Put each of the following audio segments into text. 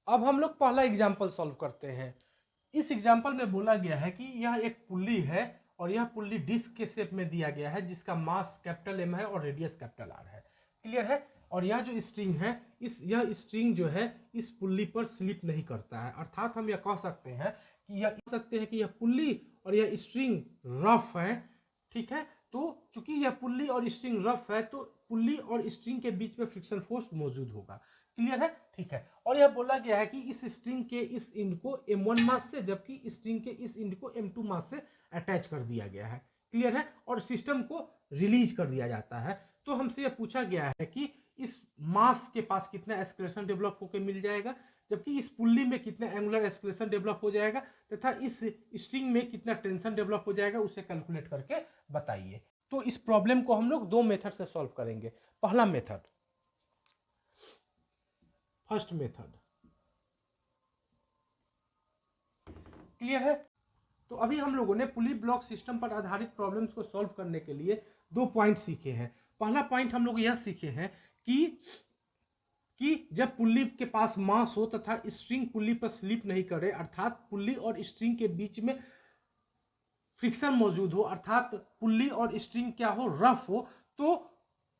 अब हम लोग पहला एग्जाम्पल सॉल्व करते हैं। इस एग्जाम्पल में बोला गया है कि यह एक पुल्ली है और यह पुल्ली डिस्क के शेप में दिया गया है जिसका मास कैपिटल एम है और रेडियस कैपिटल आर है। क्लियर है। और यह जो स्ट्रिंग है यह स्ट्रिंग जो है इस पुल्ली पर स्लिप नहीं करता है, अर्थात हम यह कह सकते हैं कि यह पुल्ली और यह स्ट्रिंग रफ है। ठीक है। तो चूंकि यह पुल्ली और स्ट्रिंग रफ है तो पुल्ली और स्ट्रिंग के बीच में फ्रिक्शन फोर्स मौजूद होगा। क्लियर है। ठीक है। और यह बोला गया है कि इस स्ट्रिंग के इस इंड को m1 मास से जबकि स्ट्रिंग के इस इंड को m2 मास से अटैच कर दिया गया है। क्लियर है। और सिस्टम को रिलीज कर दिया जाता है। तो हमसे यह पूछा गया है कि इस मास के पास कितना एक्सक्लेरेशन डेवलप होकर मिल जाएगा, जबकि इस पुल्ली में कितना एंगुलर एक्सक्लेरेशन डेवलप हो जाएगा तथा इस स्ट्रिंग में कितना टेंशन डेवलप हो जाएगा, उसे कैलकुलेट करके बताइए। तो इस प्रॉब्लम को हम लोग दो मेथड से सॉल्व करेंगे। पहला मेथड, फर्स्ट मेथड। क्लियर है। तो अभी हम लोगों ने पुली ब्लॉक सिस्टम पर आधारित प्रॉब्लम्स को सॉल्व करने के लिए दो पॉइंट सीखे हैं। पहला पॉइंट हम लोग यह सीखे हैं कि जब पुल्ली के पास मास हो तथा स्ट्रिंग पुल्ली पर स्लिप नहीं करे, अर्थात पुल्ली और स्ट्रिंग के बीच में फ्रिक्शन मौजूद हो, अर्थात पुल्ली और स्ट्रिंग क्या हो, रफ हो, तो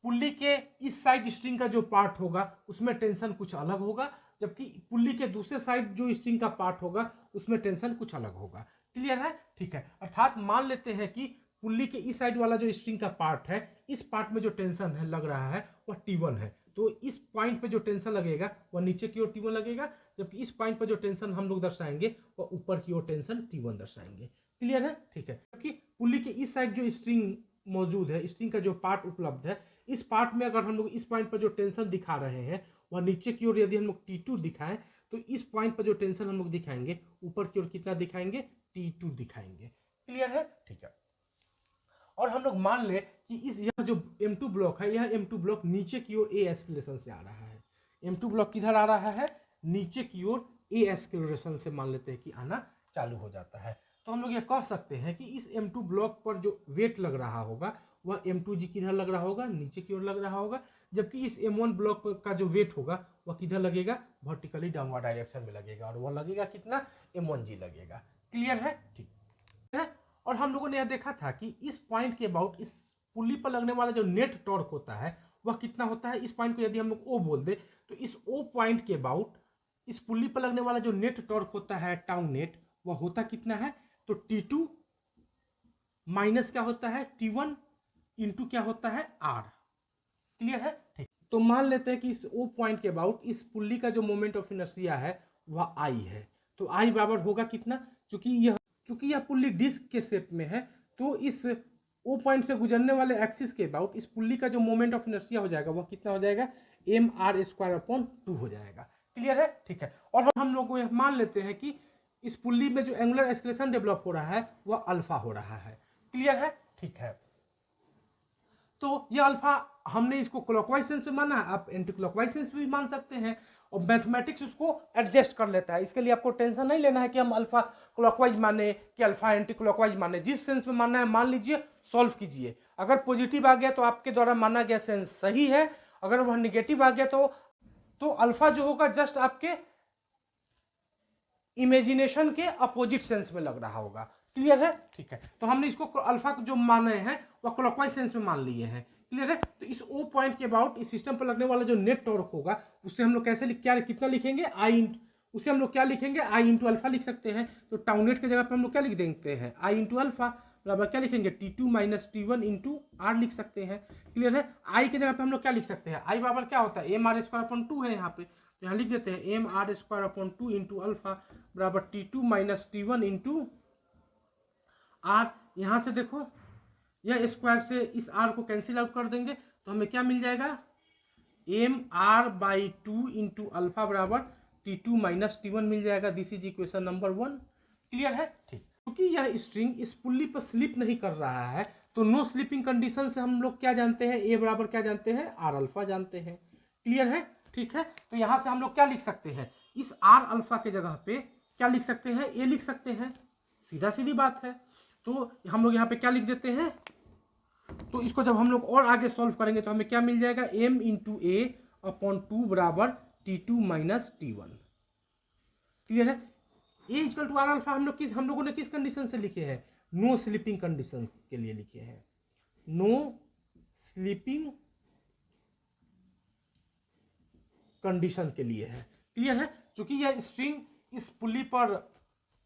पुल्ली के इस साइड स्ट्रिंग का जो पार्ट होगा उसमें टेंशन कुछ अलग होगा, जबकि पुल्ली के दूसरे साइड जो स्ट्रिंग का पार्ट होगा उसमें टेंशन कुछ अलग होगा। क्लियर है। ठीक है। अर्थात मान लेते हैं कि पुल्ली के इस साइड वाला जो स्ट्रिंग का पार्ट है, इस पार्ट में जो टेंशन है लग रहा है वह T1 है, तो इस पॉइंट पे जो टेंशन लगेगा वह नीचे की ओर T1 लगेगा, जबकि इस पॉइंट पर जो टेंशन हम लोग दर्शाएंगे वह ऊपर की ओर टेंशन T1 दर्शाएंगे। क्लियर है। ठीक है। जबकि पुल्ली के इस साइड जो स्ट्रिंग मौजूद है, स्ट्रिंग का जो पार्ट उपलब्ध है, इस पार्ट में अगर हम लोग इस पॉइंट पर जो टेंशन दिखा रहे हैं वह नीचे की ओर यदि हम लोग T2 दिखाएं तो इस पॉइंट पर जो टेंशन हम लोग दिखाएंगे ऊपर की ओर कितना दिखाएंगे, T2 दिखाएंगे। क्लियर है। ठीक है। और हम लोग मान ले कि यह जो M2 ब्लॉक है, यह M2 ब्लॉक नीचे की ओर A एक्सीलरेशन से आ रहा है। M2 ब्लॉक किधर आ रहा है, नीचे की ओर A एक्सीलरेशन से मान लेते हैं कि आना चालू हो जाता है। तो हम लोग यह कह सकते हैं कि इस M2 ब्लॉक पर जो वेट लग रहा होगा वह M2G किधर लग रहा होगा, नीचे की ओर लग रहा होगा, जबकि इस M1 ब्लॉक का जो वेट होगा वह किधर लगेगा, वर्टिकली डाउनवर्ड डायरेक्शन में लगेगा, और वह लगेगा कितना, M1G लगेगा। क्लियर है। ठीक है। और हम लोगों ने यह देखा था कि इस पॉइंट के अबाउट इस पुल्ली पर लगने वाला जो नेट टॉर्क होता है वह कितना होता है। इस पॉइंट को यदि हम लोग O बोल दे तो इस O पॉइंट के अबाउट इस पुल्ली पर लगने वाला जो नेट टॉर्क होता है, टाउ नेट, वह होता कितना है, तो T2 माइनस क्या होता है, T1 इंटू क्या होता है, R। क्लियर है। ठीक। तो मान लेते हैं कि इस O पॉइंट के अबाउट इस पुल्ली का जो मोमेंट ऑफ इनर्शिया है वह I है, तो I बराबर होगा कितना, चूंकि यह पुल्ली डिस्क के शेप में है तो इस O पॉइंट से गुजरने वाले एक्सिस के अबाउट इस पुल्ली का जो मोमेंट ऑफ इनर्शिया हो जाएगा वह कितना हो जाएगा, mr² हो जाएगा। क्लियर है। ठीक है। और हम लोग को यह मान लेते हैं कि इस पुल्ली में जो एंगुलर एक्सलेशन डेवलप हो रहा है वह अल्फा हो रहा है। क्लियर है। ठीक है। तो यह अल्फा हमने इसको क्लॉकवाइज सेंस में माना है, आप एंटी क्लॉकवाइज सेंस में भी मान सकते हैं, और मैथमेटिक्स उसको एडजस्ट कर लेता है। इसके लिए आपको टेंशन नहीं लेना है कि हम अल्फा क्लॉकवाइज माने कि अल्फा एंटी क्लॉकवाइज माने, जिस सेंस में मानना है मान लीजिए, सॉल्व कीजिए। अगर पॉजिटिव आ गया तो आपके द्वारा माना गया सेंस सही है, अगर वह निगेटिव आ गया तो अल्फा जो होगा जस्ट आपके इमेजिनेशन के अपोजिट सेंस में लग रहा होगा। क्लियर है। ठीक है। तो हमने इसको अल्फा को जो माने हैं वह क्लॉकवाइज सेंस में मान लिए हैं। क्लियर है। तो इस O पॉइंट के अबाउट इस सिस्टम पर लगने वाला जो नेट टॉर्क होगा उससे हम लोग कैसे कितना लिखेंगे, उसे हम लोग क्या लिखेंगे, I इंटू अल्फा लिख सकते हैं। तो टाउनेट के जगह पर हम लोग क्या लिख देते हैं, I इंटू अल्फा बराबर क्या लिखेंगे, T2 minus T1 into R लिख सकते हैं। क्लियर है। I की जगह पर हम लोग क्या लिख सकते हैं, I बराबर क्या होता है, mr² है यहाँ पे, तो यहाँ लिख देते हैं mr² इंटू अल्फा बराबर T2 minus T1 into R। यहाँ से देखो यह स्क्वायर से इस R को कैंसिल आउट कर देंगे तो हमें क्या मिल जाएगा, mr/2 इंटू अल्फा बराबर T2 माइनस T1 मिल जाएगा। This is equation number 1। Clear है। ठीक। क्योंकि यह स्ट्रिंग इस पुल्ली पर स्लिप नहीं कर रहा है तो नो स्लिपिंग कंडीशन से हम लोग क्या जानते हैं, A बराबर क्या जानते हैं, R अल्फा जानते हैं। क्लियर है। ठीक है। तो यहां से हम लोग क्या लिख सकते हैं, इस R अल्फा के जगह पे क्या लिख सकते हैं, A लिख सकते हैं, सीधा सीधी बात है। तो हम लोग यहाँ पे क्या लिख देते हैं, तो इसको जब हम लोग और आगे सॉल्व करेंगे तो हमें क्या मिल जाएगा, m इंटू A अपॉन 2 बराबर T2 माइनस T1। क्लियर है। ए इक्वल टू आर अल्फा हम लोगों ने किस कंडीशन से लिखे हैं, नो स्लीपिंग कंडीशन के लिए लिखे हैं, नो स्लीपिंग कंडीशन के लिए है। क्लियर है। क्योंकि यह स्ट्रिंग इस पुल्ली पर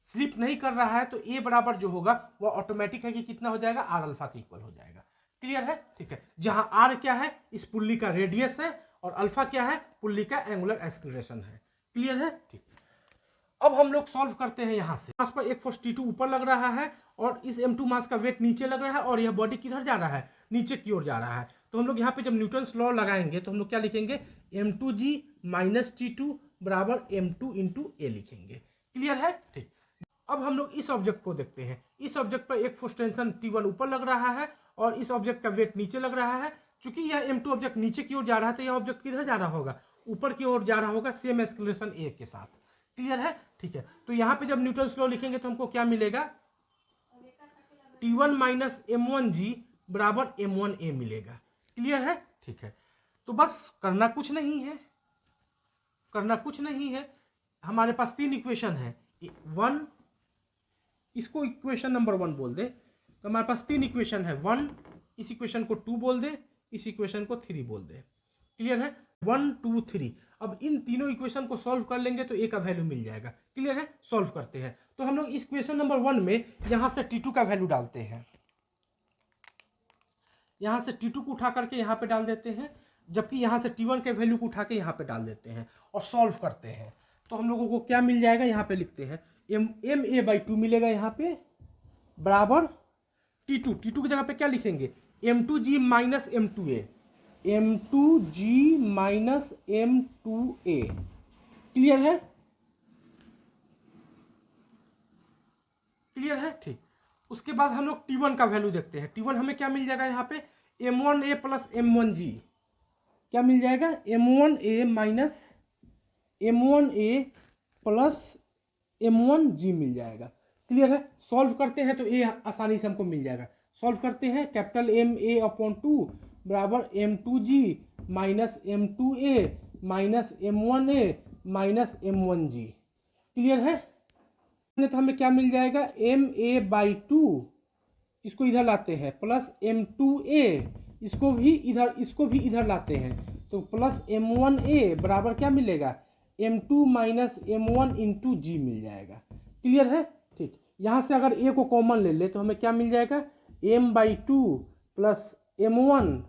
स्लिप नहीं कर रहा है तो ए बराबर जो होगा वह ऑटोमेटिक है कि कितना हो जाएगा, आर अल्फा के इक्वल हो जाएगा। क्लियर है। ठीक है। जहां आर क्या है, इस पुल्ली का रेडियस है, और अल्फा क्या है, पुल्ली का एंगुलर एक्सीलरेशन है। क्लियर है। ठीक। अब हम लोग सॉल्व करते हैं। यहां से मास पर एक फोर्स T2 ऊपर लग रहा है और इस M2 मास का वेट नीचे लग रहा है, और यह बॉडी किधर जा रहा है, नीचे की ओर जा रहा है। तो हम लोग यहाँ पे जब न्यूटन्स लॉ लगाएंगे तो हम लोग क्या लिखेंगे, M2G माइनस T2 बराबर M2 इंटू ए लिखेंगे। क्लियर है। ठीक। अब हम लोग इस ऑब्जेक्ट को देखते हैं। इस ऑब्जेक्ट पर एक फोर्स टेंशन T1 ऊपर लग रहा है और इस ऑब्जेक्ट का वेट नीचे लग रहा है। चूंकि यह M2 ऑब्जेक्ट नीचे की ओर जा रहा है तो यह ऑब्जेक्ट किधर जा रहा होगा, ऊपर की ओर जा रहा होगा, सेम एक्सीलरेशन ए के साथ। क्लियर है। ठीक है। तो यहाँ पे जब न्यूटन्स लॉ लिखेंगे तो हमको क्या मिलेगा, T1 माइनस M1G बराबर M1A मिलेगा। क्लियर है। ठीक है। तो बस करना कुछ नहीं है, करना कुछ नहीं है। हमारे पास तीन इक्वेशन है, वन, इसको इक्वेशन नंबर 1 बोल दे, तो हमारे पास तीन इक्वेशन है, 1, इस इक्वेशन को 2 बोल दे, इस इक्वेशन को 3 बोल दे। क्लियर है। 1 2 3। अब इन तीनों इक्वेशन को सॉल्व कर लेंगे तो ए का वैल्यू मिल जाएगा। क्लियर है। सॉल्व करते हैं। तो हम लोग इस इक्वेशन नंबर 1 में यहां से T2 का वैल्यू डालते हैं, यहां से T2 को उठा करके यहां पे डाल देते हैं, जबकि यहां से T1 के वैल्यू को उठा के यहां पे डाल देते हैं और सॉल्व करते हैं। तो हम लोगों को क्या मिल जाएगा, यहां पे लिखते हैं MA/2 मिलेगा यहाँ पे बराबर T2 की जगह पे क्या लिखेंगे, M2G minus M2A, M2G minus M2A। Clear है। क्लियर है। ठीक। उसके बाद हम लोग T1 का वैल्यू देखते हैं। T1 हमें क्या मिल जाएगा, यहाँ पे M1A प्लस M1G क्या मिल जाएगा, M1A minus M1A plus M1G मिल जाएगा। क्लियर है। सॉल्व करते हैं तो ए आसानी से हमको मिल जाएगा। सॉल्व करते हैं, कैपिटल MA/2 बराबर M2G minus M2A minus M1A minus M1G। Clear है। तो हमें क्या मिल जाएगा, MA/2, इसको इधर लाते हैं, प्लस M2A, इसको भी इधर लाते हैं, तो प्लस M1A बराबर क्या मिलेगा, M2 माइनस M1 इंटू जी मिल जाएगा। क्लियर है। ठीक। यहाँ से अगर ए को कॉमन ले ले तो हमें क्या मिल जाएगा, M/2 plus M1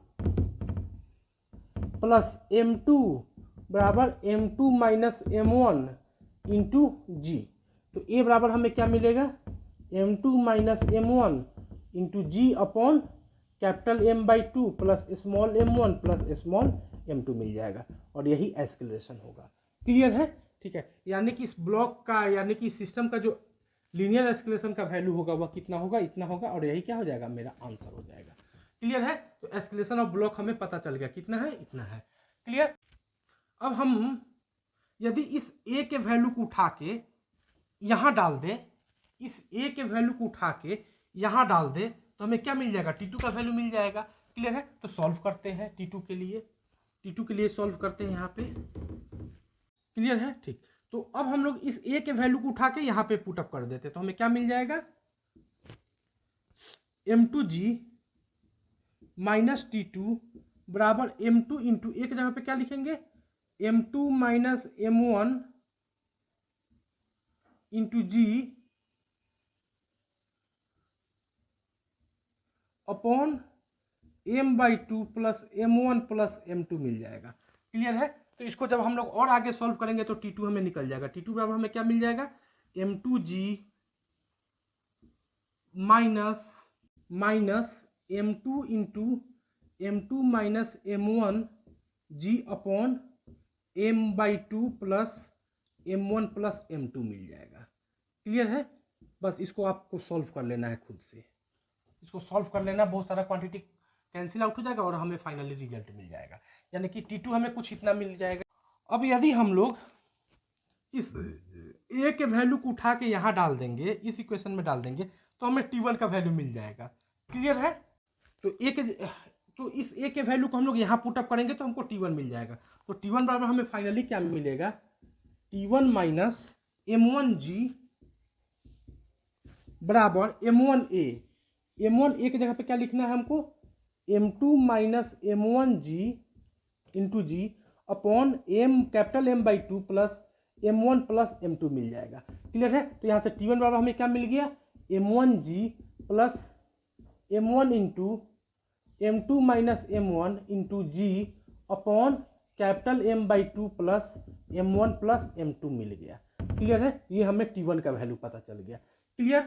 plus M2 बराबर M2 माइनस M1 इंटू जी। तो ए बराबर हमें क्या मिलेगा, M2 minus M1 into G upon capital M/2 plus small M1 plus small M2 मिल जाएगा, और यही एक्सीलरेशन होगा। क्लियर है। ठीक है। यानी कि इस ब्लॉक का, यानी कि सिस्टम का जो लीनियर एक्सीलरेशन का वैल्यू होगा वह कितना होगा, इतना होगा, और यही क्या हो जाएगा, मेरा आंसर हो जाएगा। क्लियर है। तो एक्सीलरेशन ऑफ ब्लॉक हमें पता चल गया कितना है, इतना है। क्लियर। अब हम यदि इस ए के वैल्यू को उठा के यहां डाल दें, इस ए के वैल्यू को उठा के यहां डाल दें तो हमें क्या मिल जाएगा, T2 का वैल्यू मिल जाएगा। क्लियर है। तो सॉल्व करते हैं T2 के लिए सॉल्व करते हैं यहाँ पे। क्लियर है। ठीक। तो अब हम लोग इस ए के वैल्यू को उठा के यहाँ पे पुटअप कर देते हैं तो हमें क्या मिल जाएगा, M2G माइनस T2 बराबर M2 इंटू ए की जगह पे क्या लिखेंगे, M2 minus M1 into G upon M/2 plus M1 plus M2 मिल जाएगा। क्लियर है। तो इसको जब हम लोग और आगे सॉल्व करेंगे तो T2 हमें निकल जाएगा। T2 बराबर हमें क्या मिल जाएगा, M2G minus M2 into M2 minus M1 G upon M/2 plus M1 plus M2 मिल जाएगा। क्लियर है। बस इसको आपको सॉल्व कर लेना है खुद से, इसको सॉल्व कर लेना, बहुत सारा क्वांटिटी कैंसिल आउट हो जाएगा और हमें फाइनली रिजल्ट मिल जाएगा, यानी कि T2 हमें कुछ इतना मिल जाएगा। अब यदि हम लोग इस ए के वैल्यू को उठा के यहाँ डाल देंगे, इस इक्वेशन में डाल देंगे तो हमें T1 का वैल्यू मिल जाएगा। क्लियर है। तो इस ए के वैल्यू को हम लोग यहाँ पुटअप करेंगे तो हमको T1 मिल जाएगा। तो T1 बराबर हमें फाइनली क्या मिलेगा, T1 माइनस m1g बराबर m1a। m1a की जगह पे क्या लिखना है हमको, m2 minus m1g into G upon m capital M/2 plus m1 plus m2 मिल जाएगा। क्लियर है। तो यहाँ से T1 बराबर हमें क्या मिल गया, m1g plus m1 into m2 minus m1 into G upon capital M/2 plus m1 plus m2 मिल गया। क्लियर है। ये हमें T1 का वैल्यू पता चल गया। क्लियर।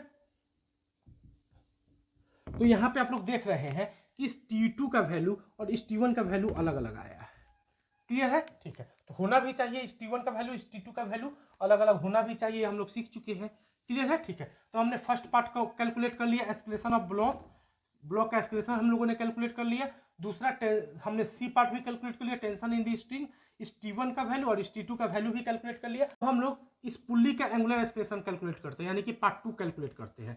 तो यहाँ पे आप लोग देख रहे हैं कि इस T2 का वैल्यू और इस T1 का वैल्यू अलग अलग आया है। क्लियर है। ठीक है। तो होना भी चाहिए, इस T1 का वैल्यू इस T2 का वैल्यू अलग अलग होना भी चाहिए, हम लोग सीख चुके हैं। क्लियर है। ठीक है। तो हमने फर्स्ट पार्ट को कैलकुलेट कर लिया, एस्केलेशन ऑफ ब्लॉक का एस्केलेशन हम लोगों ने कैलकुलेट कर लिया। दूसरा हमने सी पार्ट भी कैलकुलेट कर लिया, टेंशन इन दी स्ट्रिंग, इस T1 का वैल्यू और इस T2 का वैल्यू भी कैलकुलेट कर लिया। तो हम लोग इस पुल्ली का एंगुलर एस्केलेशन कैलकुलेट करते हैं, यानी कि पार्ट 2 कैलकुलेट करते हैं।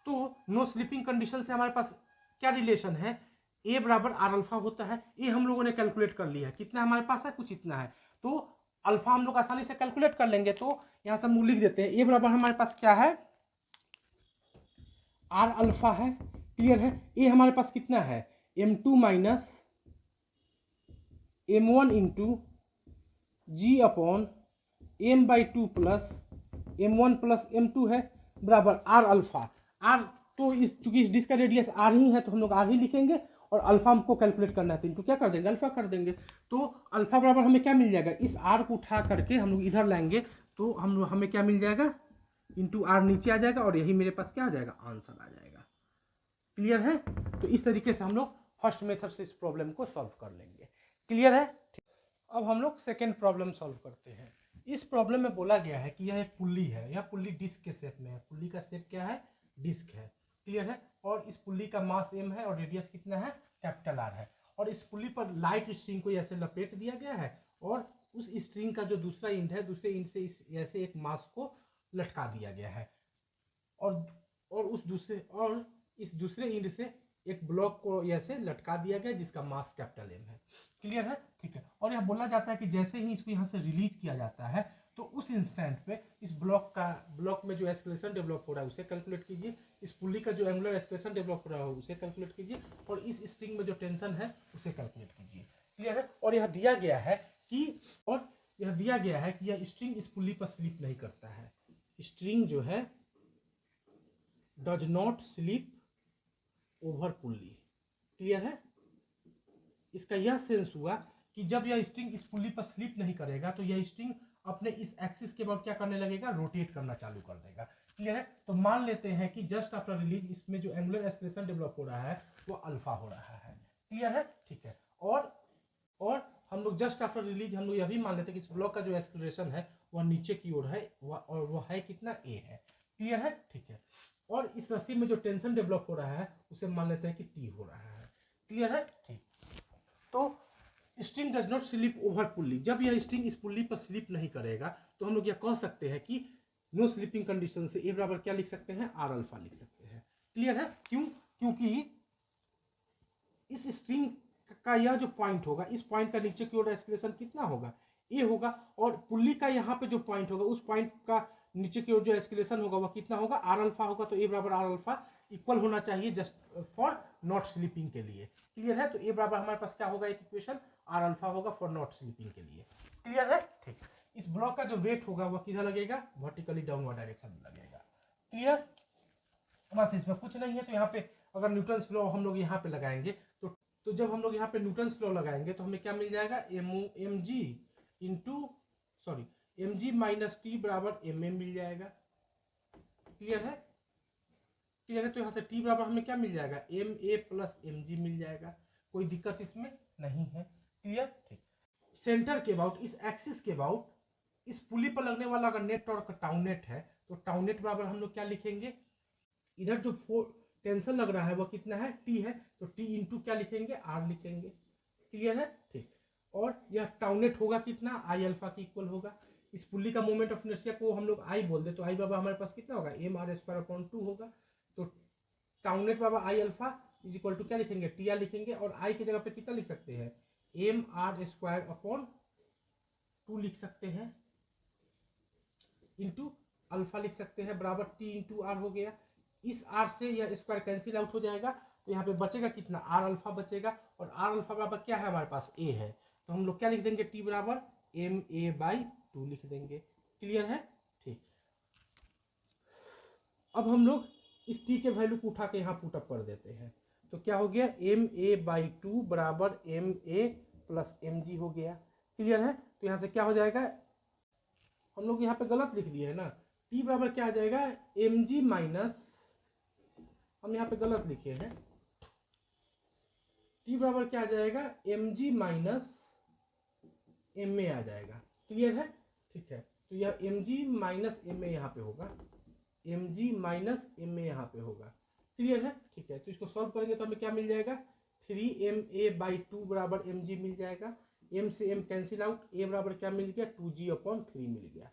तो नो स्लिपिंग कंडीशन से हमारे पास क्या रिलेशन है, ए बराबर आर अल्फा होता है। ये हम लोगों ने कैलकुलेट कर लिया है, कितना हमारे पास है, कुछ इतना है। तो अल्फा हम लोग आसानी से कैलकुलेट कर लेंगे। तो यहां से हम लोग लिख देते हैं, ए बराबर हमारे पास क्या है, आर अल्फा है। क्लियर है। ए हमारे पास कितना है, m2 minus m1 into G upon m/2 plus m1 plus m2 है बराबर आर अल्फा। आर तो इस चूंकि इस डिस्क का रेडियस आर ही है तो हम लोग आर ही लिखेंगे, और अल्फा हमको कैलकुलेट करना है तो इनटू क्या कर देंगे, अल्फा कर देंगे। तो अल्फा बराबर हमें क्या मिल जाएगा, इस आर को उठा करके हम लोग इधर लाएंगे तो हमें क्या मिल जाएगा, इंटू आर नीचे आ जाएगा और यही मेरे पास क्या आ जाएगा, आंसर आ जाएगा। क्लियर है। तो इस तरीके से हम लोग फर्स्ट मेथड से इस प्रॉब्लम को सॉल्व कर लेंगे। क्लियर है। अब हम लोग सेकेंड प्रॉब्लम सॉल्व करते हैं। इस प्रॉब्लम में बोला गया है कि यह एक पुल्ली है, यह पुल्ली डिस्क के शेप में है। पुल्ली का शेप क्या है, डिस्क है। क्लियर है। और इस पुल्ली का मास m है और रेडियस कितना है, कैपिटल R है। और इस पुल्ली पर लाइट स्ट्रिंग को ऐसे लपेट दिया गया है और उस स्ट्रिंग का जो दूसरा इंड है, दूसरे इंड से ऐसे एक मास को लटका दिया गया है और इस दूसरे इंड से एक ब्लॉक को ऐसे लटका दिया गया जिसका मास कैपिटल M है। क्लियर है। ठीक है। और यह बोला जाता है कि जैसे ही इसको यहाँ से रिलीज किया जाता है तो उस इंस्टेंट पे इस ब्लॉक में जो एस्केलेशन डेवलप हो रहा है उसे कैलकुलेट कीजिए, इस पुल्ली का जो एंगुलर एस्केलेशन डेवलप हो रहा है उसे कैलकुलेट कीजिए, और इस स्ट्रिंग में जो टेंशन है उसे कैलकुलेट कीजिए। क्लियर है। और यह दिया गया है कि यह स्ट्रिंग इस पुल्ली पर स्लिप नहीं करता है। स्ट्रिंग जो है does not slip over pulley. Clear है। इसका यह सेंस हुआ कि जब यह स्ट्रिंग इस पुल्ली पर स्लिप नहीं करेगा तो यह स्ट्रिंग अपने इस एक्सिस के बाद क्या करने लगेगा, रोटेट करना चालू कर देगा। क्लियर है। तो मान लेते हैं कि जस्ट आफ्टर रिलीज इसमें जो एंगुलर एस्केलेशन डेवलप हो रहा है वो अल्फा हो रहा है। क्लियर है। ठीक है। और हम लोग जस्ट आफ्टर रिलीज हम लोग यह भी मान लेते हैं कि इस ब्लॉक का जो एस्केलेशन है वह नीचे की ओर है और वह है कितना, ए है। क्लियर है। ठीक है। और इस रस्सी में जो टेंशन डेवलप हो रहा है उसे मान लेते हैं कि टी हो रहा है। क्लियर है। ठीक। तो string does not slip over pulley, जब यह स्ट्रिंग इस पुल्ली पर स्लिप नहीं करेगा तो हम लोग यह कह सकते हैं कि नो स्लिपिंग कंडीशन से ए बराबर क्या लिख सकते हैं, आर अल्फा लिख सकते हैं। क्लियर है। क्योंकि इस स्ट्रिंग का यह जो पॉइंट होगा, इस पॉइंट का नीचे की ओर एस्केलेशन कितना होगा, ए होगा, और पुल्ली का यहाँ पे जो पॉइंट होगा उस पॉइंट का नीचे की ओर जो एस्केलेशन होगा वह कितना होगा, आर अल्फा होगा। तो ए बराबर आर अल्फा इक्वल होना चाहिए जस्ट फॉर नॉट स्लीपिंग के लिए। क्लियर है। तो ए बराबर हमारे पास क्या होगा, एक इक्वेशन आर अल्फा होगा फॉर नॉट स्लीपिंग के लिए। क्लियर है। ठीक। इस ब्लॉक का जो वेट होगा वह किधर लगेगा, वर्टिकली डाउनवर्ड डायरेक्शन में लगेगा। क्लियर। बस इसमें कुछ नहीं है। तो यहाँ पे अगर न्यूटन्स लॉ हम लोग यहाँ पे लगाएंगे तो जब हम लोग यहाँ पे न्यूटन्स लॉ लगाएंगे तो हमें क्या मिल जाएगा, एम जी माइनस टी बराबर एम एम मिल जाएगा। क्लियर है। क्लियर है। तो यहाँ से टी बराबर हमें क्या मिल जाएगा, एम ए प्लस एम जी मिल जाएगा। कोई दिक्कत इसमें नहीं है। क्लियर। ठीक। सेंटर के अबाउट, इस एक्सिस के अबाउट इस पुली पर लगने वाला अगर नेट टॉर्क टाउ नेट है तो टाउ नेट बराबर हम लोग क्या लिखेंगे, इधर जो टेंशन लग रहा है वो कितना है, टी है, तो टी इंटू क्या लिखेंगे, आर लिखेंगे। क्लियर है। ठीक। और यह टाउ नेट होगा कितना, आई अल्फा के इक्वल होगा। इस पुल्ली का मोमेंट ऑफ इनर्शिया को हम लोग आई बोल दे तो आई बाबा हमारे पास कितना होगा, एम आर स्क्वायर अपॉन 2 होगा। तो टाउ नेट बाबा I alpha is equal to क्या लिखेंगे, टी आर लिखेंगे, और आई की जगह पे कितना लिख सकते हैं, एम आर स्क्वायर अपॉन 2 लिख सकते हैं। इंटू अल्फा लिख सकते हैं बराबर टी इंटू आर हो गया। इस आर से यह स्क्वायर कैंसिल आउट हो जाएगा, तो यहाँ पे बचेगा कितना, आर अल्फा बचेगा, और आर अल्फा बराबर क्या है हमारे पास, ए है, तो हम लोग क्या लिख देंगे, टी बराबर ma/2 लिख देंगे। क्लियर है, ठीक। अब हम लोग इस टी के वैल्यू को उठा के यहाँ पुटअप कर देते हैं, तो क्या हो गया, ma/2 बराबर ma प्लस mg हो गया। क्लियर है, तो यहाँ से क्या हो जाएगा, हम लोग यहाँ पे गलत लिख दिए है ना, टी बराबर क्या आ जाएगा, mg माइनस, हम यहाँ पे गलत लिखे हैं, टी बराबर क्या आ जाएगा, mg माइनस ma आ जाएगा। क्लियर है, ठीक है, तो यह mg माइनस ma यहाँ पे होगा, mg माइनस ma यहाँ पे होगा। क्लियर है, ठीक है, तो इसको सॉल्व करेंगे तो हमें क्या मिल जाएगा, 3ma/2 बराबर mg मिल जाएगा, m से m कैंसिल आउट, a बराबर क्या मिल गया, 2g/3 मिल गया।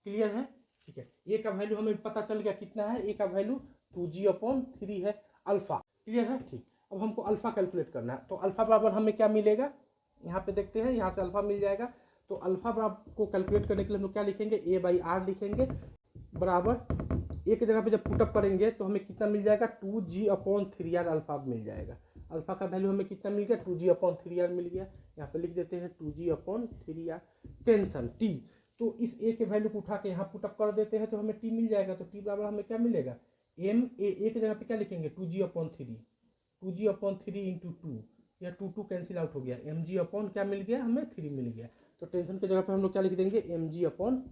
क्लियर है, ठीक है, a का वैल्यू हमें पता चल गया कितना है, a का वैल्यू 2g/3 है अल्फा। क्लियर है, ठीक। अब हमको अल्फा कैलकुलेट करना है, तो अल्फा बराबर हमें क्या मिलेगा, यहाँ पे देखते हैं, यहाँ से अल्फा मिल जाएगा, तो अल्फा बराबर को कैलकुलेट करने के लिए हम लोग क्या लिखेंगे, a/r लिखेंगे बराबर, एक जगह पे जब पुटअप करेंगे तो हमें कितना मिल जाएगा, 2g/3r अल्फा मिल जाएगा। अल्फा का वैल्यू हमें कितना मिल गया, 2g/3r मिल गया, यहाँ पे लिख देते हैं 2g/3r। टेंशन टी, तो इस ए के वैल्यू को उठा के यहाँ पुटअप कर देते हैं तो हमें टी मिल जाएगा, तो टी बराबर हमें क्या मिलेगा, ma, ए की जगह पे क्या लिखेंगे, 2g/3 इंटू 2, या 2 कैंसिल आउट हो गया, mg/ क्या मिल गया, हमें 3 मिल गया, तो टेंशन की जगह पे हम लोग क्या लिख देंगे, mg/3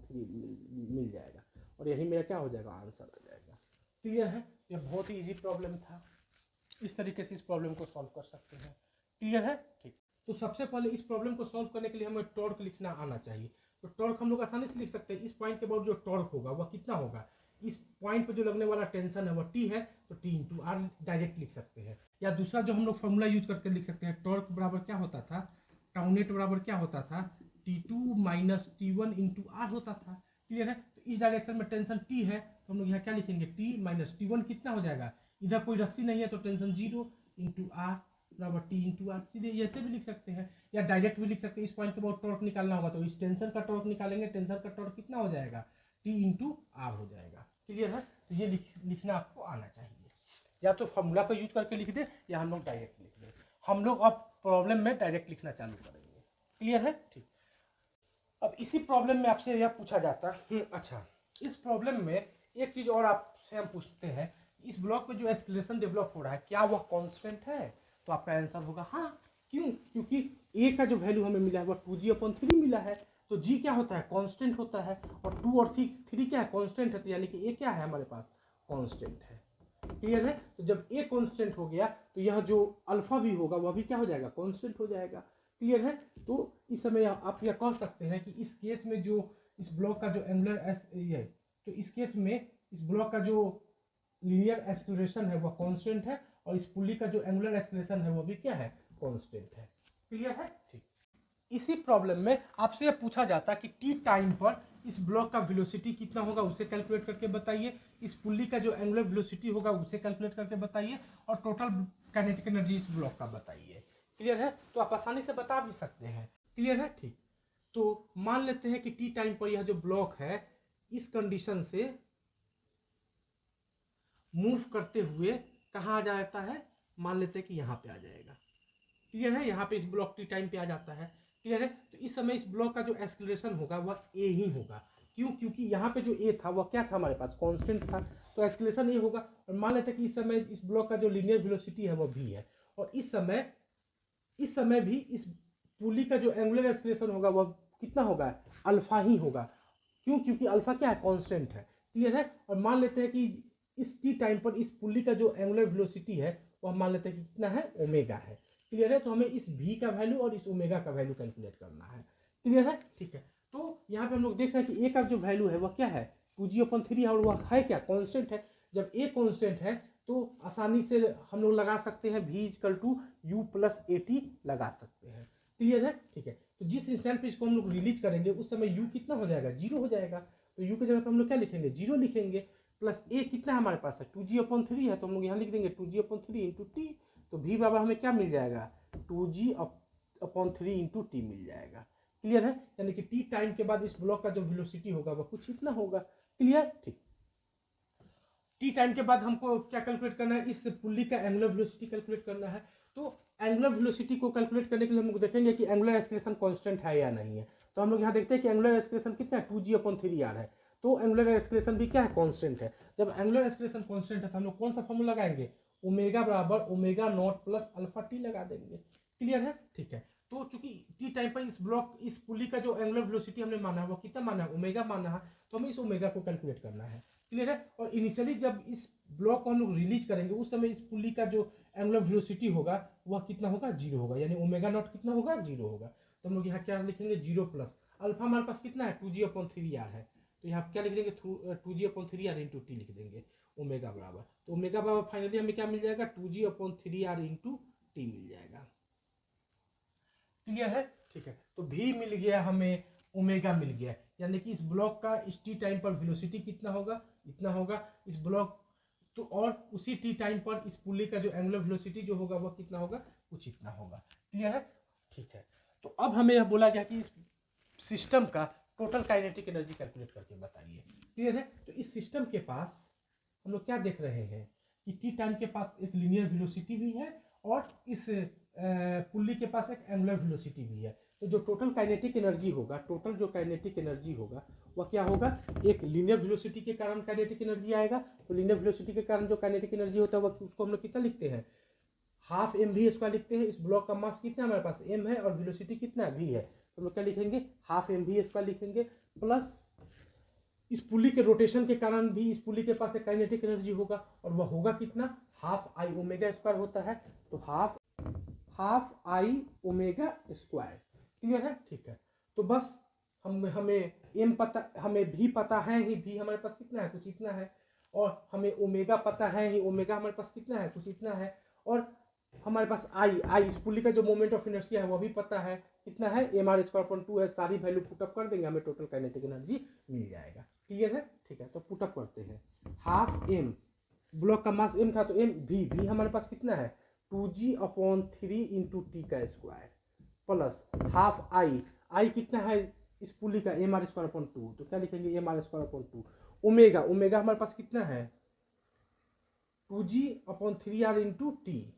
मिल जाएगा, और यही मेरा क्या हो जाएगा, आंसर आ जाएगा। क्लियर है, यह बहुत ही इजी प्रॉब्लम था, इस तरीके से इस प्रॉब्लम को सॉल्व कर सकते हैं। क्लियर है, ठीक। तो सबसे पहले इस प्रॉब्लम को सॉल्व करने के लिए हमें टॉर्क लिखना आना चाहिए, तो टॉर्क हम लोग आसानी से लिख सकते हैं, इस पॉइंट के बाद जो टॉर्क होगा वह कितना होगा, इस पॉइंट पे जो लगने वाला टेंशन है वह टी है, तो टी इंटू आर डायरेक्ट लिख सकते हैं, या दूसरा जो हम लोग फॉर्मूला यूज करके लिख सकते हैं, टॉर्क बराबर क्या होता था, टाउ नेट बराबर क्या होता था, T2 minus T1 into are होता था। क्लियर है, तो इस डायरेक्शन में टेंशन टी है, तो हम लोग यहाँ क्या लिखेंगे, टी माइनस T1 कितना हो जाएगा, इधर कोई रस्सी नहीं है तो टेंशन 0 इंटू आर बराबर टी इंटू आर, सीधे ऐसे भी लिख सकते हैं, या डायरेक्ट भी लिख सकते हैं, इस पॉइंट के बाद टॉर्क निकालना होगा तो इस टेंशन का टॉर्क निकालेंगे, टेंशन का टॉर्क कितना हो जाएगा, टी इंटू आर हो जाएगा। क्लियर है, तो ये लिखना आपको आना चाहिए, या तो फॉर्मूला का यूज करके लिख दे या हम लोग डायरेक्ट लिख दें, हम लोग अब प्रॉब्लम में डायरेक्ट लिखना चालू करेंगे। क्लियर है, ठीक। अब इसी प्रॉब्लम में आपसे यह पूछा जाता है, अच्छा, इस प्रॉब्लम में एक चीज और आपसे हम पूछते हैं, इस ब्लॉक में जो एक्सीलरेशन डेवलप हो रहा है क्या वह कांस्टेंट है, तो आपका आंसर होगा हाँ। क्यों, क्योंकि ए का जो वैल्यू हमें मिला है वह 2g/3 मिला है, तो जी क्या होता है, कांस्टेंट होता है, और 2 और 3 क्या है, कांस्टेंट है, तो यानी कि ए क्या है हमारे पास, कांस्टेंट है। क्लियर है, तो जब ए कांस्टेंट हो गया तो यह जो अल्फा भी होगा वह भी क्या हो जाएगा, कांस्टेंट हो जाएगा। क्लियर है, तो इस समय आप यह कह सकते हैं कि इस केस में जो इस ब्लॉक का जो एंगुलर है, तो इस केस में इस ब्लॉक का जो लीनियर एक्सीलरेशन है वह कांस्टेंट है, और इस पुल्ली का जो एंगुलर एक्सीलरेशन है वह भी क्या है, कांस्टेंट है। क्लियर है, ठीक। इसी प्रॉब्लम में आपसे यह पूछा जाता है कि टी टाइम पर इस ब्लॉक का वेलोसिटी कितना होगा उसे कैलकुलेट करके बताइए, इस पुल्ली का जो एंगुलर वेलोसिटी होगा उसे कैलकुलेट करके बताइए, और टोटल काइनेटिक एनर्जी इस ब्लॉक का बताइए। क्लियर है, तो आप आसानी से बता भी सकते हैं। क्लियर है, ठीक। तो मान लेते हैं कि टी टाइम पर यह जो ब्लॉक है इस कंडीशन से मूव करते हुए कहाँ आ जाता है, मान लेते हैं कि यहाँ पे आ जाएगा। क्लियर है, यहाँ पे इस ब्लॉक टी टाइम पे आ जाता है। क्लियर है, तो इस समय इस ब्लॉक का जो एक्सीलरेशन होगा वह ए ही होगा। क्यों, क्योंकि यहाँ पे जो ए था वह क्या था हमारे पास, कांस्टेंट था, तो एक्सीलरेशन ए होगा। और मान लेते हैं कि इस समय इस ब्लॉक का जो लीनियर वेलोसिटी है वह भी है, और इस समय भी इस पुली का जो एंगुलर एक्सीलरेशन होगा वह कितना होगा, अल्फा ही होगा। क्यों, क्योंकि अल्फा क्या है, कांस्टेंट है। क्लियर है, और मान लेते हैं कि इस टी टाइम पर इस पुली का जो एंगुलर वेलोसिटी है वह मान लेते हैं कि कितना है, ओमेगा है। क्लियर है, तो हमें इस v का वैल्यू और इस ओमेगा का वैल्यू कैलकुलेट करना है। क्लियर है, ठीक है। तो यहाँ पे हम लोग देख रहे हैं कि a का जो वैल्यू है वह क्या है, 2g/3 है, और वह है क्या, कांस्टेंट है। जब a कांस्टेंट है तो आसानी से हम लोग लगा सकते हैं v = u + at लगा सकते हैं। क्लियर है, ठीक है। तो जिस इंस्टेंट पे इसको हम लोग रिलीज करेंगे उस समय u कितना हो जाएगा, 0 हो जाएगा, तो u की जगह पर हम लोग क्या लिखेंगे, 0 लिखेंगे, प्लस a कितना है हमारे पास है, 2g/3 है, तो हम लोग यहाँ लिख देंगे 2g/3 इंटू टी, तो v बराबर हमें क्या मिल जाएगा, 2g/3 इंटू टी मिल जाएगा। क्लियर है, यानी कि टी टाइम के बाद इस ब्लॉक का जो वेलोसिटी होगा वह कुछ इतना होगा। क्लियर, ठीक। टी टाइम के बाद हमको क्या कैलकुलेट करना है, इस पुल्ली का एंगुलर वेलोसिटी कैलकुलेट करना है। तो एंगुलर वेलोसिटी को कैलकुलेट करने के लिए हम लोग देखेंगे कि एंगुलर एक्सेलरेशन कांस्टेंट है या नहीं है। तो हम लोग यहाँ देखते हैं कि एंगुलर एक्सेलरेशन कितना है, 2g/3r है। तो एंगुलर एक्सेलरेशन भी क्या है, कांस्टेंट है। जब एंगुलर एक्सेलरेशन कांस्टेंट है तो हम लोग कौन सा फॉर्मूला लगाएंगे, ओमेगा बराबर omega naught plus alpha T लगा देंगे। क्लियर है, ठीक है। तो चूंकि टी टाइम पर इस ब्लॉक, इस पुल्ली का जो एंगुलर वेलोसिटी हमने माना है वो कितना माना है, ओमेगा माना है, तो हमें इस ओमेगा को कैलकुलेट करना है। क्लियर है। और इनिशियली जब इस ब्लॉक को हम लोग रिलीज करेंगे उस समय इस पुल्ली का जो एंगुलर वेलोसिटी होगा वह कितना होगा, 0 होगा, यानी ओमेगा नॉट कितना होगा, 0 होगा। तो हम लोग यहाँ क्या लिखेंगे, 0 प्लस अल्फा हमारे पास कितना है, 2g/3r है। तो यहाँ क्या लिख देंगे, 2g/3r इंटू टी लिख देंगे, ओमेगा बराबर। तो ओमेगा बराबर फाइनली हमें क्या मिल जाएगा, 2g/3r इंटू टी मिल जाएगा। क्लियर है, ठीक है। तो भी मिल गया हमें, ओमेगा मिल गया, यानी कि इस ब्लॉक का इस टी टाइम पर वेलोसिटी कितना होगा, इतना होगा इस ब्लॉक। तो और उसी टी टाइम पर इस पुल्ली का जो एंगुलर वेलोसिटी जो होगा वह कितना होगा, कुछ इतना होगा। क्लियर है, ठीक है। तो अब हमें यह बोला गया कि इस सिस्टम का टोटल काइनेटिक एनर्जी कैलकुलेट करके बताइए। क्लियर है। तो इस सिस्टम के पास हम लोग क्या देख रहे हैं कि टी टाइम के पास एक लीनियर वेलोसिटी भी है और इस पुल्ली के पास एक एंगुलर वेलोसिटी भी है। तो जो टोटल काइनेटिक एनर्जी होगा, टोटल जो काइनेटिक एनर्जी होगा वह क्या होगा, एक लीनियर वेलोसिटी के कारण काइनेटिक एनर्जी आएगा। तो लीनियर वेलोसिटी के कारण जो काइनेटिक एनर्जी होता है वह उसको हम लोग कितना लिखते हैं, हाफ एम वी स्क्वायर लिखते हैं। इस ब्लॉक का मास कितना हमारे पास, m है, और वेलोसिटी कितना v है, तो हम लोग क्या लिखेंगे, हाफ एम वी स्क्वायर लिखेंगे। प्लस इस पुल्ली के रोटेशन के कारण भी इस पुल्ली के पास एक काइनेटिक एनर्जी होगा, और वह होगा कितना, हाफ आई ओमेगा स्क्वायर होता है। तो half I omega square. Clear है, ठीक है। तो बस हमें एम पता, हमें भी पता है ही, भी हमारे पास कितना है, कुछ इतना है। और हमें ओमेगा पता है ही, ओमेगा हमारे पास कितना है, कुछ इतना है। और हमारे पास आई इस पुल्ली का जो मोमेंट ऑफ इनर्शिया है वह भी पता है, कितना है, mr²/2 है। सारी वैल्यू पुटअप कर देंगे, हमें टोटल काइनेटिक एनर्जी मिल जाएगा। क्लियर है, ठीक है। तो पुटअप करते हैं, हाफ एम, ब्लॉक का मास m था तो m, भी हमारे पास कितना है, 2g/3 इंटू टी का स्क्वायर, प्लस हाफ आई कितना है इस पुल्ली का, mr²/2, तो क्या लिखेंगे, mr²/2। ओमेगा हमारे पास कितना है, 2g/3r into T,